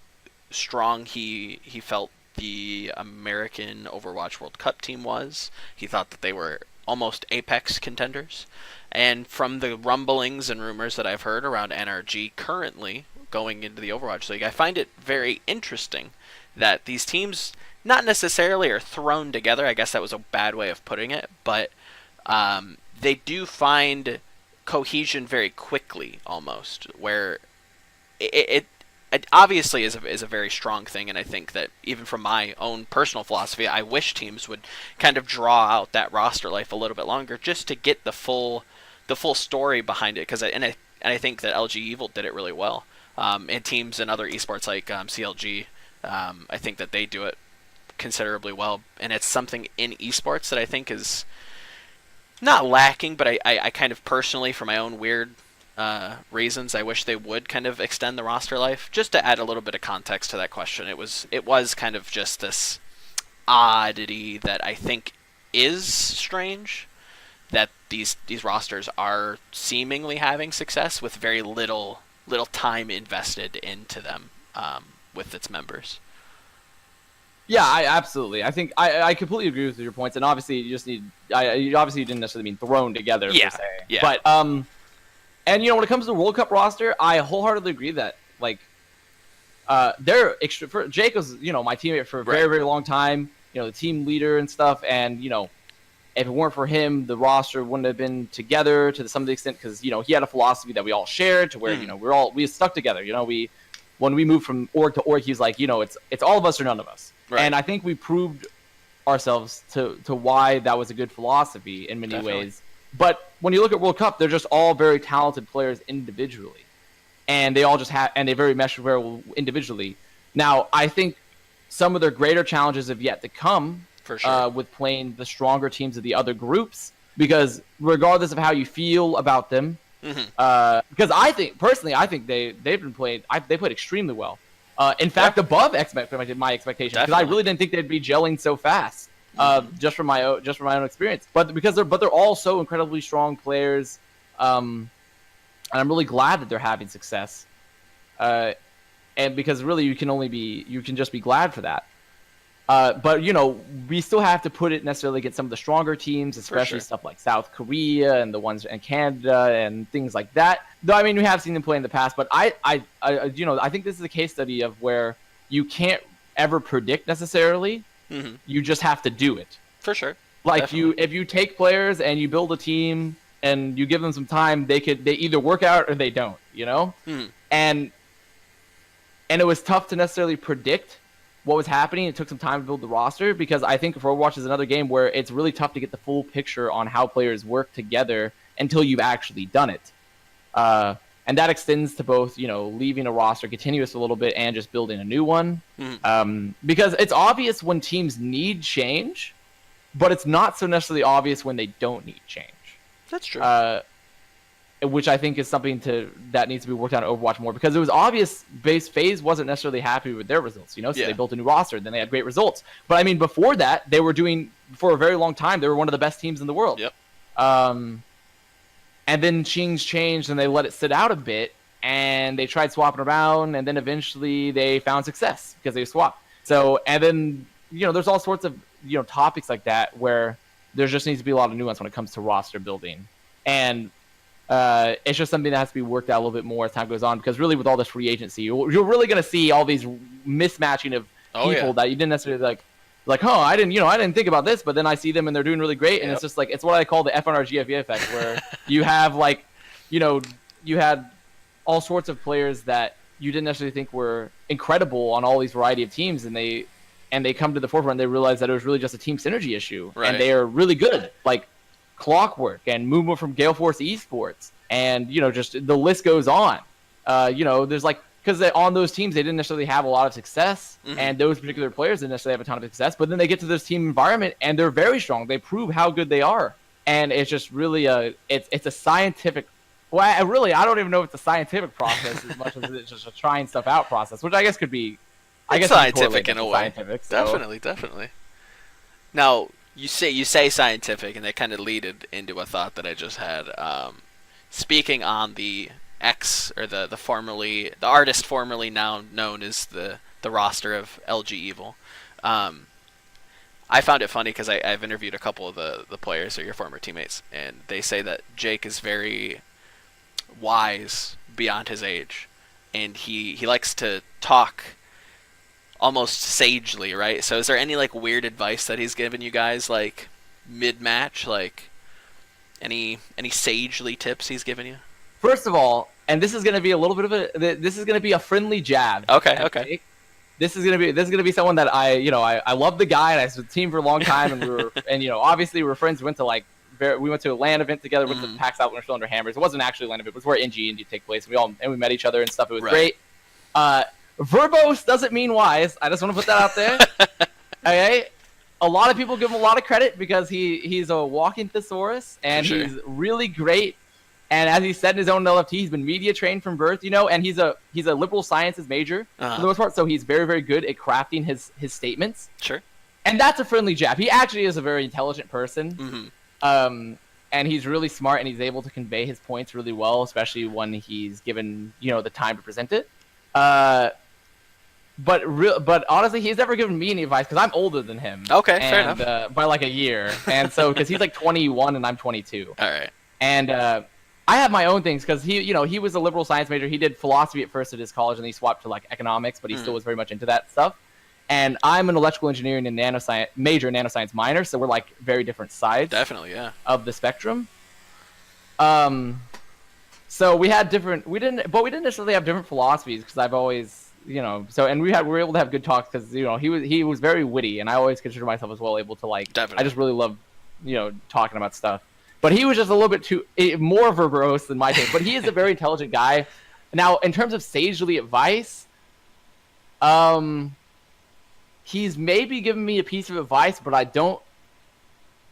strong he felt the American Overwatch World Cup team was, he thought that they were almost apex contenders. And from the rumblings and rumors that I've heard around NRG currently going into the Overwatch League, I find it very interesting that these teams not necessarily are thrown together. I guess that was a bad way of putting it, but they do find cohesion very quickly, almost, where it obviously is a very strong thing. And I think that even from my own personal philosophy, I wish teams would kind of draw out that roster life a little bit longer just to get the full story behind it. Because I think that LG Evil did it really well, and teams in other esports like CLG, I think that they do it considerably well, and it's something in esports that I think is not lacking, but I kind of personally, for my own weird reasons, I wish they would kind of extend the roster life. Just to add a little bit of context to that question, it was kind of just this oddity that I think is strange, that these rosters are seemingly having success with very little time invested into them with its members. Yeah, absolutely. I think I completely agree with your points, and obviously you just need. You obviously didn't necessarily mean thrown together, yeah, per se. Yeah. But and when it comes to the World Cup roster, I wholeheartedly agree that they're extra. For Jake was my teammate for a very very long time. The team leader and stuff, and if it weren't for him, the roster wouldn't have been together to some extent, because he had a philosophy that we all shared, to where we stuck together. When we moved from org to org, he's like, it's all of us or none of us. Right. And I think we proved ourselves to why that was a good philosophy in many ways. But when you look at World Cup, they're just all very talented players individually, and they all just they very mesh very well individually. Now, I think some of their greater challenges have yet to come, for sure, with playing the stronger teams of the other groups, because regardless of how you feel about them, because I think they've played extremely well. In fact, above my expectations, because I really didn't think they'd be gelling so fast. Just from my own experience, but they're all so incredibly strong players, and I'm really glad that they're having success. And because really you can just be glad for that. But we still have to put it necessarily against some of the stronger teams, especially stuff like South Korea and the ones in Canada and things like that. Though I mean, we have seen them play in the past, but I think this is a case study of where you can't ever predict necessarily. You just have to do it. For sure. If you take players and you build a team and you give them some time, they either work out or they don't. And it was tough to necessarily predict what was happening. It took some time to build the roster, because I think for Overwatch is another game where it's really tough to get the full picture on how players work together until you've actually done it. And that extends to both, leaving a roster continuous a little bit and just building a new one. Because it's obvious when teams need change, but it's not so necessarily obvious when they don't need change. That's true. Which I think is something that needs to be worked on in Overwatch more, because it was obvious FaZe wasn't necessarily happy with their results, so they built a new roster, then they had great results. But I mean, before that, they were doing, for a very long time, they were one of the best teams in the world. Yep. And then things changed and they let it sit out a bit, and they tried swapping around, and then eventually they found success because they swapped. So, and then, there's all sorts of, topics like that where there just needs to be a lot of nuance when it comes to roster building. And it's just something that has to be worked out a little bit more as time goes on, because really with all this free agency, you're really going to see all these mismatching of people that you didn't necessarily I didn't think about this, but then I see them and they're doing really great. And it's just it's what I call the FNRGFE effect, where you have you had all sorts of players that you didn't necessarily think were incredible on all these variety of teams, and they come to the forefront and they realize that it was really just a team synergy issue. Right. And they are really good, like Clockwork and Mumu from Gale Force Esports, and just the list goes on. There's because on those teams they didn't necessarily have a lot of success, and those particular players didn't necessarily have a ton of success, but then they get to this team environment and they're very strong. They prove how good they are, and it's just really it's a scientific. Well, I don't even know if it's a scientific process as much as it's just a trying stuff out process, which I guess could be. It's scientific in a way. So. Definitely. Now, You say scientific, and they kind of lead it into a thought that I just had. Speaking on the X, or the artist formerly now known as the roster of LG Evil. I found it funny because I've interviewed a couple of the players or your former teammates, and they say that Jake is very wise beyond his age, and he likes to talk almost sagely, right? So is there any like weird advice that he's given you guys like mid-match, like any sagely tips he's given you? First of all, and this is going to be a little bit of this is going to be a friendly jab. Okay. This is gonna be someone that I love the guy, and I was with the team for a long time, and we were obviously we were friends. We went to a LAN event together, went to PAX Out Winter Cylinder Hammers. It wasn't actually a LAN event, it was where NG Indie take place. We met each other and stuff. It was great. Verbose doesn't mean wise. I just want to put that out there. Okay, a lot of people give him a lot of credit because he's a walking thesaurus, and he's really great. And as he said in his own LFT, he's been media trained from birth, and he's a liberal sciences major for the most part, so he's very, very good at crafting his statements. Sure. And that's a friendly jab. He actually is a very intelligent person, and he's really smart, and he's able to convey his points really well, especially when he's given the time to present it. But honestly, he's never given me any advice because I'm older than him. Okay, fair enough. By like a year, and so because he's like 21 and I'm 22. All right. And I have my own things because he was a liberal science major. He did philosophy at first at his college, and he swapped to like economics, but he still was very much into that stuff. And I'm an electrical engineering and nanoscience minor, so we're like very different sides. Definitely, yeah. Of the spectrum. So we didn't necessarily have different philosophies because I've always and we were able to have good talks because he was very witty, and I always consider myself as well able to like. Definitely. I just really love talking about stuff. But he was just a little bit more verbose than my taste. But he is a very intelligent guy. Now, in terms of sagely advice, he's maybe given me a piece of advice, but I don't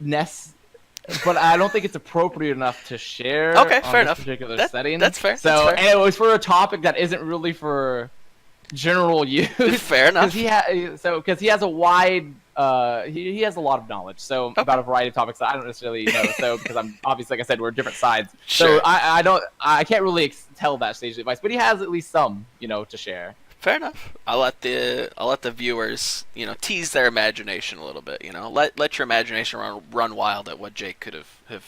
think it's appropriate enough to share. Okay, fair enough. Particular setting. That's fair. And it was for a topic that isn't really for general use. Fair enough. Because he has a wide. He has a lot of knowledge, about a variety of topics that I don't necessarily know. So, because I'm obviously, like I said, we're different sides. Sure. So I can't really tell that stage advice, but he has at least some, to share. Fair enough. I'll let the viewers, tease their imagination a little bit. Let your imagination run wild at what Jake could have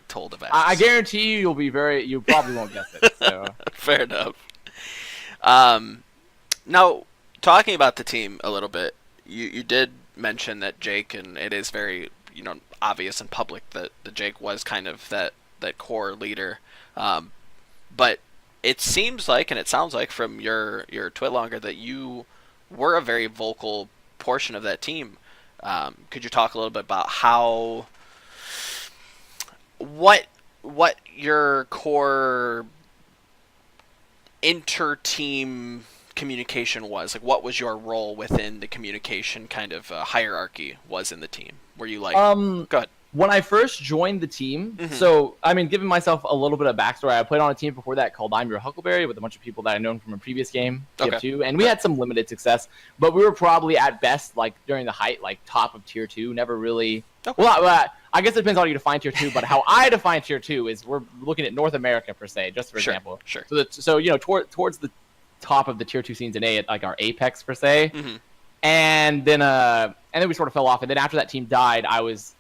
told Avast. I guarantee you you probably won't guess it. So. Fair enough. Now, talking about the team a little bit, you did mention that Jake, and it is very obvious and public that Jake was kind of that core leader, but it seems like, and it sounds like from your Twitlonger, that you were a very vocal portion of that team. Could you talk a little bit about what your core inter-team communication was? Like, what was your role within the communication kind of hierarchy was in the team? Were you like, go ahead. When I first joined the team, so, giving myself a little bit of backstory, I played on a team before that called I'm Your Huckleberry with a bunch of people that I'd known from a previous game, TF2, and we had some limited success, but we were probably at best, like, during the height, like, top of Tier 2, never really... Okay. Well, I guess it depends on how you define Tier 2, but how I define Tier 2 is we're looking at North America, per se, just for example. Sure. So towards the top of the Tier 2 scenes in A, at like our apex per se, and then we sort of fell off. And then after that team died, I was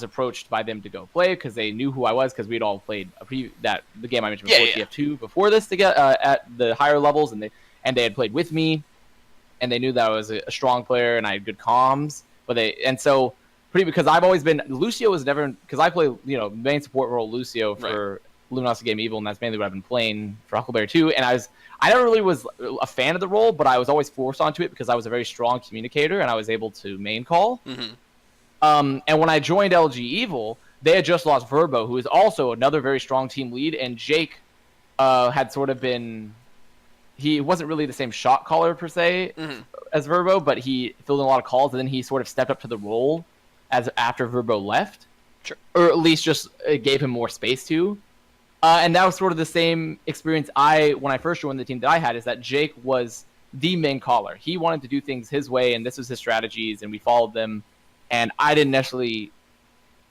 approached by them to go play because they knew who I was because we'd all played the game I mentioned before, TF2, before this together at the higher levels, and they had played with me, and they knew that I was a strong player and I had good comms. Because I've always been Lucio was never because I play main support role Lucio for Luminosity Game Evil, and that's mainly what I've been playing for Huckleberry 2. And I never really was a fan of the role, but I was always forced onto it because I was a very strong communicator and I was able to main call. And when I joined LG Evil, they had just lost Verbo, who is also another very strong team lead, and Jake had sort of been... He wasn't really the same shot caller, per se, as Verbo, but he filled in a lot of calls, and then he sort of stepped up to the role after Verbo left. Sure. Or at least just gave him more space to. And that was sort of the same experience when I first joined the team that I had, is that Jake was the main caller. He wanted to do things his way, and this was his strategies, and we followed them. and I didn't necessarily.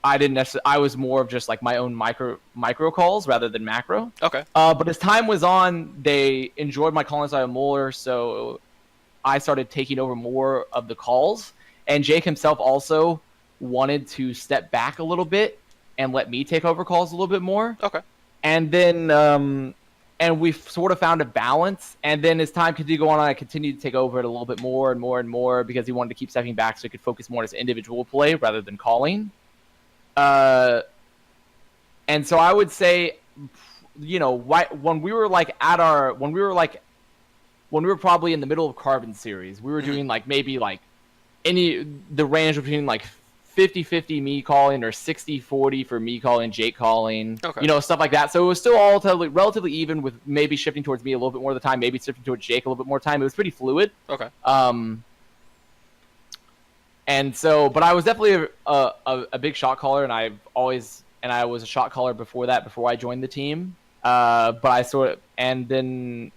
I was more of just like my own micro calls rather than macro. Okay. But as time was on, they enjoyed my calling style more, so I started taking over more of the calls. And Jake himself also wanted to step back a little bit and let me take over calls a little bit more. Okay. And then and we sort of found a balance. And then as time continued to go on, I continued to take over it a little bit more and more and more because he wanted to keep stepping back so he could focus more on his individual play rather than calling. And so I would say, you know, when we were like when we were probably in the middle of Carbon series, we were doing like maybe like the range between like 50-50 me calling or 60-40 for me calling, Jake calling, okay. You know, stuff like that. So it was still all relatively even with maybe shifting towards me a little bit more of the time, maybe shifting towards Jake a little bit more time. It was pretty fluid. Okay. And so, but I was definitely a big shot caller, and I was a shot caller before that, before I joined the team. But then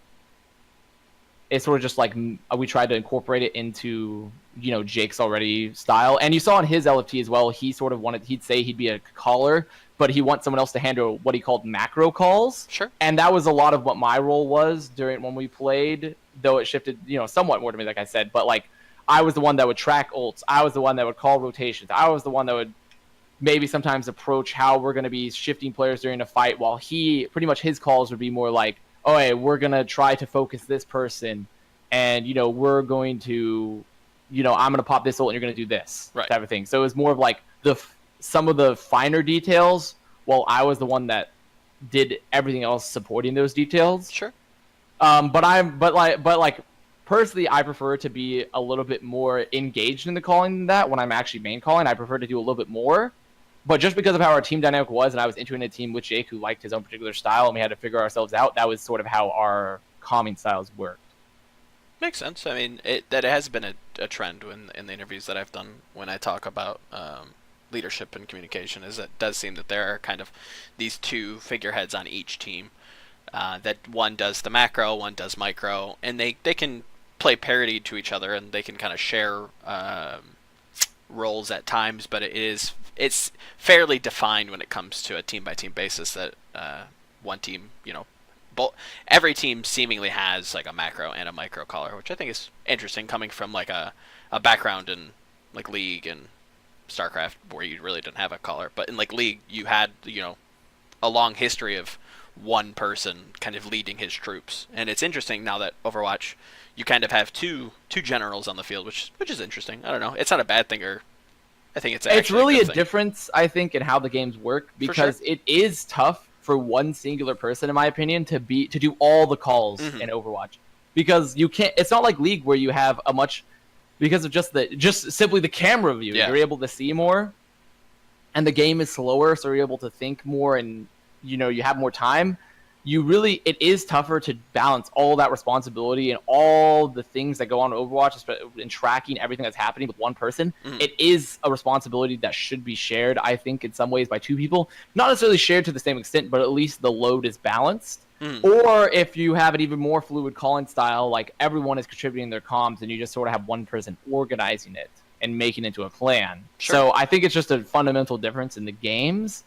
it's sort of just like we tried to incorporate it into, you know, Jake's already style. And you saw in his LFT as well, he sort of he'd say he'd be a caller, but he wants someone else to handle what he called macro calls. Sure. And that was a lot of what my role was when we played, though it shifted, you know, somewhat more to me, like I said, but like, I was the one that would track ults. I was the one that would call rotations. I was the one that would maybe sometimes approach how we're going to be shifting players during a fight, while pretty much his calls would be more like, oh, hey, we're going to try to focus this person, and, you know, we're going to, you know, I'm going to pop this ult and you're going to do this, right, type of thing. So it was more of like some of the finer details, while I was the one that did everything else supporting those details. Sure. But personally, I prefer to be a little bit more engaged in the calling than that. When I'm actually main calling, I prefer to do a little bit more. But just because of how our team dynamic was, and I was entering a team with Jake who liked his own particular style, and we had to figure ourselves out, that was sort of how our calming styles worked. Makes sense. I mean, that has been a trend in the interviews that I've done when I talk about leadership and communication, is it does seem that there are kind of these two figureheads on each team. That one does the macro, one does micro, and they can play parity to each other, and they can kind of share roles at times, but it's fairly defined when it comes to a team by team basis that one team, you know, every team seemingly has like a macro and a micro caller, which I think is interesting coming from like a background in like League and StarCraft where you really didn't have a caller, but in like League you had, you know, a long history of one person kind of leading his troops, and it's interesting now that Overwatch you kind of have two generals on the field, which is interesting. I don't know, it's not a bad thing, or I think it's really a thing. difference, I think, in how the games work, because sure. It is tough for one singular person, in my opinion, to do all the calls in Overwatch, because you can't. It's not like League where you have a much, because of just simply the camera view. Yeah. You're able to see more, and the game is slower, so you're able to think more, and you know you have more time. It is tougher to balance all that responsibility and all the things that go on in Overwatch and tracking everything that's happening with one person. It is a responsibility that should be shared, I think, in some ways by two people. Not necessarily shared to the same extent, but at least the load is balanced. Or if you have an even more fluid calling style, like everyone is contributing their comms and you just sort of have one person organizing it and making it into a plan. Sure. So I think it's just a fundamental difference in the games.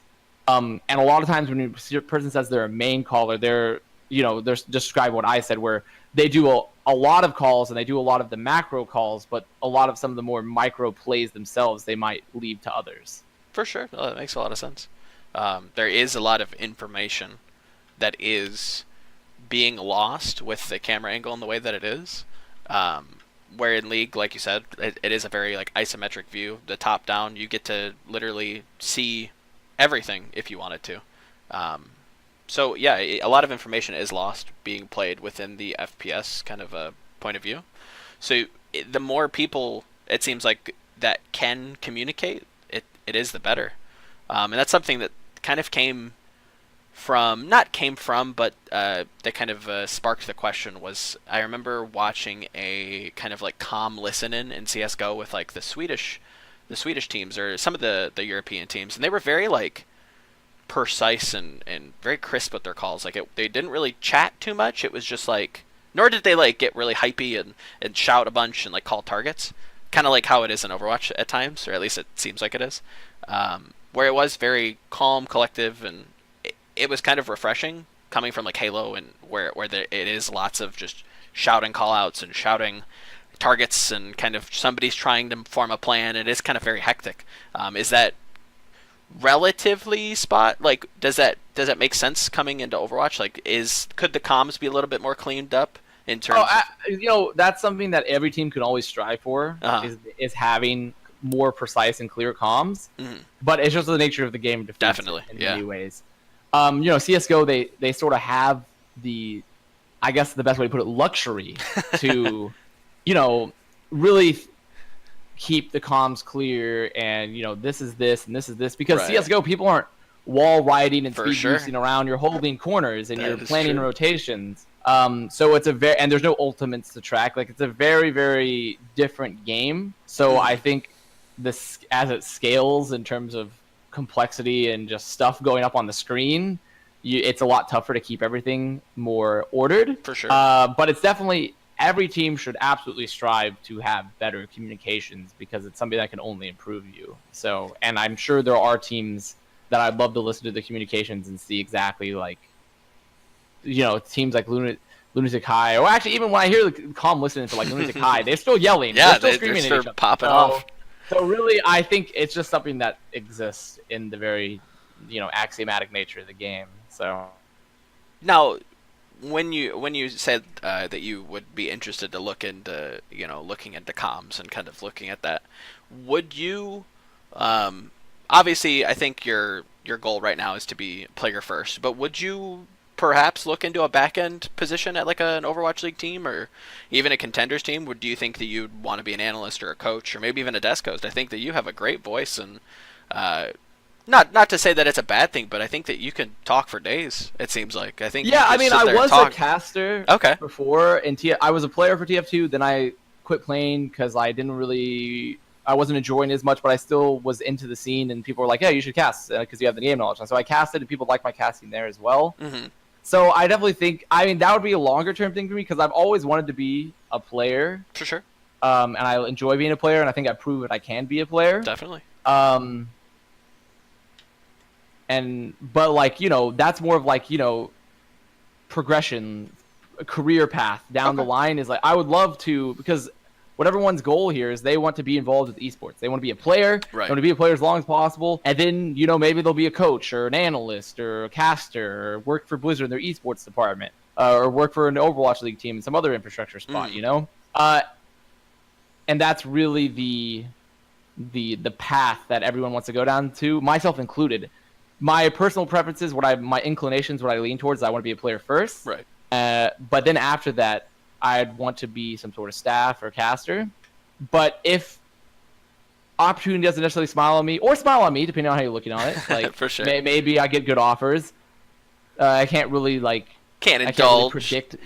And a lot of times when a person says they're a main caller, they're describe what I said, where they do a lot of calls and they do a lot of the macro calls, but a lot of some of the more micro plays themselves, they might leave to others. For sure. Oh, that makes a lot of sense. There is a lot of information that is being lost with the camera angle and the way that it is. Where in League, like you said, it is a very like isometric view. The top down, you get to literally see everything if you wanted to. So yeah, a lot of information is lost being played within the FPS kind of a point of view. So the more people, it seems like, that can communicate, it is the better. And that's something that kind of that kind of sparked the question was, I remember watching a kind of like calm listen-in CSGO with like the Swedish teams, or some of the European teams, and they were very like precise and very crisp with their calls. Like they didn't really chat too much. It was just like, nor did they like get really hypey and shout a bunch and like call targets. kind of like how it is in Overwatch at times, or at least it seems like it is, where it was very calm, collective, and it was kind of refreshing coming from like Halo, and where it is lots of just shouting callouts and shouting targets, and kind of somebody's trying to form a plan. It is kind of very hectic. Is that relatively spot like does that make sense coming into Overwatch? Like, could the comms be a little bit more cleaned up in terms that's something that every team can always strive for, is having more precise and clear comms. But it's just the nature of the game, definitely in many ways. CS:GO, they sort of have the, I guess the best way to put it, luxury to really keep the comms clear, and this is this and this is this, because Right. CS:GO people aren't wall riding and For speed sure. boosting around. You're holding corners and That you're is planning true. rotations. So it's and there's no ultimates to track. Like, it's a very, very different game. So I think this, as it scales in terms of complexity and just stuff going up on the screen, it's a lot tougher to keep everything more ordered. For sure. But it's definitely, every team should absolutely strive to have better communications, because it's something that can only improve you. So, and I'm sure there are teams that I'd love to listen to the communications and see exactly, like, teams like Lunatic High, or actually even when I hear the comm listening to like Lunatic High, they're still yelling. Yeah, they're still screaming they're at each other. popping off. So really, I think it's just something that exists in the very, axiomatic nature of the game. So Now, when you said that you would be interested to look into looking into comms and kind of looking at that, would you obviously I think your goal right now is to be player first, but would you perhaps look into a back end position at like an Overwatch League team, or even a contenders team? Do you think that you'd want to be an analyst or a coach, or maybe even a desk host? I think that you have a great voice, and not to say that it's a bad thing, but I think that you can talk for days. It seems like I think I was a caster before, and I was a player for TF2. Then I quit playing because I wasn't enjoying it as much, but I still was into the scene, and people were like, "Yeah, you should cast because you have the game knowledge." And so I casted, and people liked my casting there as well. So I definitely think, that would be a longer term thing for me, because I've always wanted to be a player. For sure. And I enjoy being a player, and I think I've proven I can be a player. Definitely. But like, that's more of like, progression, a career path down the line is like, I would love to, because what everyone's goal here is they want to be involved with esports. They want to be a player. Right. They want to be a player as long as possible. And then, maybe they'll be a coach or an analyst or a caster, or work for Blizzard in their esports department, or work for an Overwatch League team in some other infrastructure spot, and that's really the path that everyone wants to go down to, myself included. My personal preferences, my inclinations, what I lean towards, I want to be a player first. Right. But then after that, I'd want to be some sort of staff or caster. But if opportunity doesn't necessarily smile on me, or smile on me, depending on how you're looking on it, like for sure. Maybe I get good offers. I can't really predict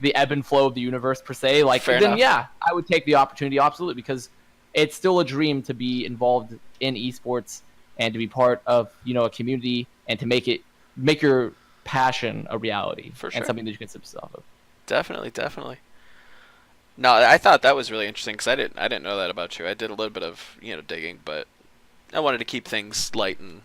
the ebb and flow of the universe per se. Like, Fair then enough. Yeah, I would take the opportunity, absolutely, because it's still a dream to be involved in esports and to be part of a community, and to make your passion a reality. For sure. And something that you can subsist off of. Definitely. No, I thought that was really interesting, because I didn't know that about you. I did a little bit of digging, but I wanted to keep things light and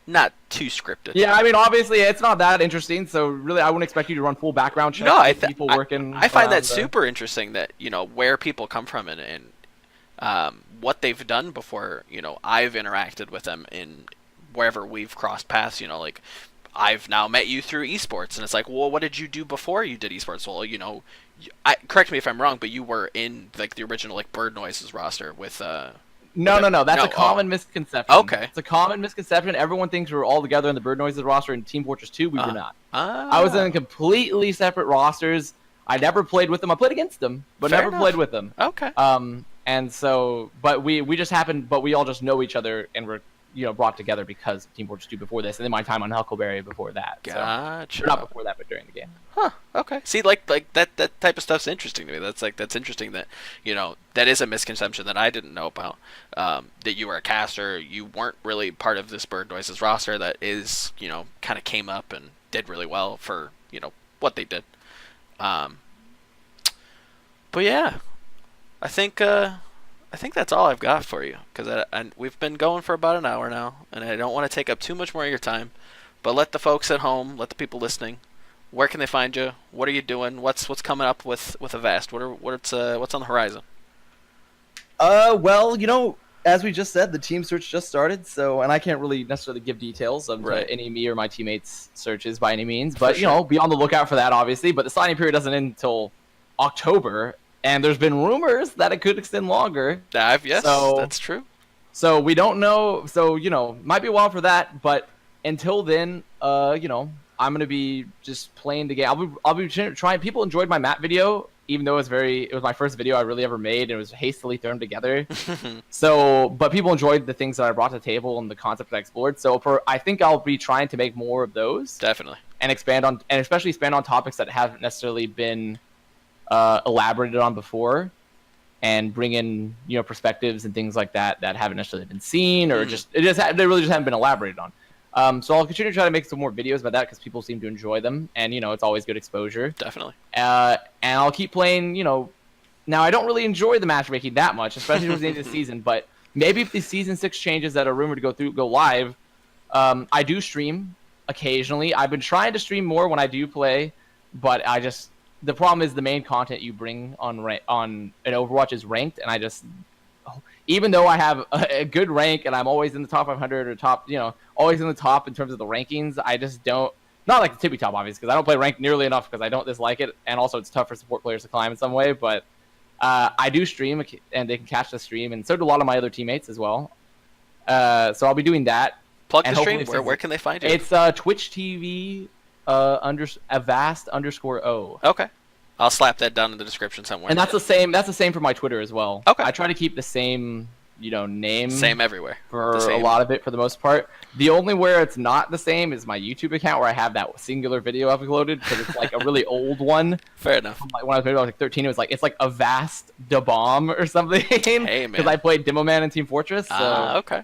not too scripted. Yeah, obviously it's not that interesting, so really I wouldn't expect you to run full background checks. No, people working. I find that super interesting, that where people come from, and what they've done before. I've interacted with them in wherever we've crossed paths. Like, I've now met you through esports, and it's like, well, what did you do before you did esports? Well, correct me if I'm wrong, but you were in like the original like Bird Noises roster with No. That's a common misconception. Okay. It's a common misconception. Everyone thinks we're all together in the Bird Noises roster. In Team Fortress 2, we were not. I was in completely separate rosters. I never played with them. I played against them, but Fair never enough. played with them. Okay. And so, but we just happened, but we all just know each other, and we're brought together because of Team Fortress 2 before this, and then my time on Huckleberry before that. Gotcha. So, not before that, but during the game. Huh. Okay. See, like that type of stuff's interesting to me. That's interesting that that is a misconception that I didn't know about. That you were a caster, you weren't really part of this Bird Noises roster that is kind of came up and did really well for what they did. But yeah, I think I think that's all I've got for you, because we've been going for about an hour now, and I don't want to take up too much more of your time. But let the folks at home, let the people listening, where can they find you? What are you doing? What's coming up with Avast? What's on the horizon? Well, as we just said, the team search just started, and I can't really necessarily give details of any me or my teammates' searches by any means, but be on the lookout for that, obviously. But the signing period doesn't end until October, and there's been rumors that it could extend longer. Yes, that's true. So we don't know. So might be a while for that, but until then, I'm gonna be just playing the game. I'll be trying. People enjoyed my map video, even though it was my first video I really ever made, and it was hastily thrown together. But people enjoyed the things that I brought to the table and the concept I explored. So I think I'll be trying to make more of those. Definitely. And especially expand on topics that haven't necessarily been elaborated on before, and bring in perspectives and things like that haven't necessarily been seen, or they really just haven't been elaborated on. So I'll continue to try to make some more videos about that because people seem to enjoy them, and it's always good exposure. Definitely. And I'll keep playing. Now I don't really enjoy the matchmaking that much, especially towards the end of the season. But maybe if the season 6 changes that are rumored to go live, I do stream occasionally. I've been trying to stream more when I do play, but the problem is the main content you bring on an Overwatch is ranked, and even though I have a good rank and I'm always in the top 500 or top, always in the top in terms of the rankings, I just don't, not like the tippy top, obviously, because I don't play ranked nearly enough because I don't dislike it, and also it's tough for support players to climb in some way, but I do stream, and they can catch the stream, and so do a lot of my other teammates as well. So I'll be doing that. Plug the stream. Where can they find you? It's Twitch TV Avast_O. Okay. I'll slap that down in the description somewhere. And that's the same. That's the same for my Twitter as well. Okay. I try to keep the same, name. Same everywhere. For a lot of it, for the most part. The only where it's not the same is my YouTube account, where I have that singular video uploaded because it's like a really old one. Fair enough. Like when I was maybe 13, it's like Avast the Bomb or something. Hey man. Because I played Demo Man in Team Fortress. Okay.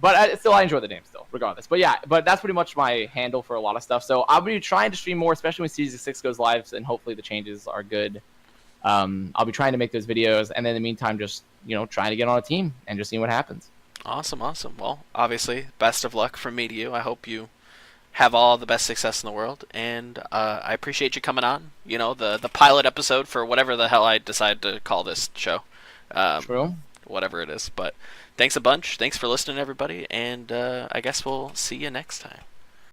But I enjoy the name still, regardless. But yeah, that's pretty much my handle for a lot of stuff. So I'll be trying to stream more, especially when Season 6 goes live, and hopefully the changes are good. I'll be trying to make those videos, and in the meantime, just trying to get on a team and just seeing what happens. Awesome. Well, obviously, best of luck from me to you. I hope you have all the best success in the world, and I appreciate you coming on. The pilot episode for whatever the hell I decide to call this show. True. Whatever it is, but thanks a bunch. Thanks for listening, everybody, and I guess we'll see you next time.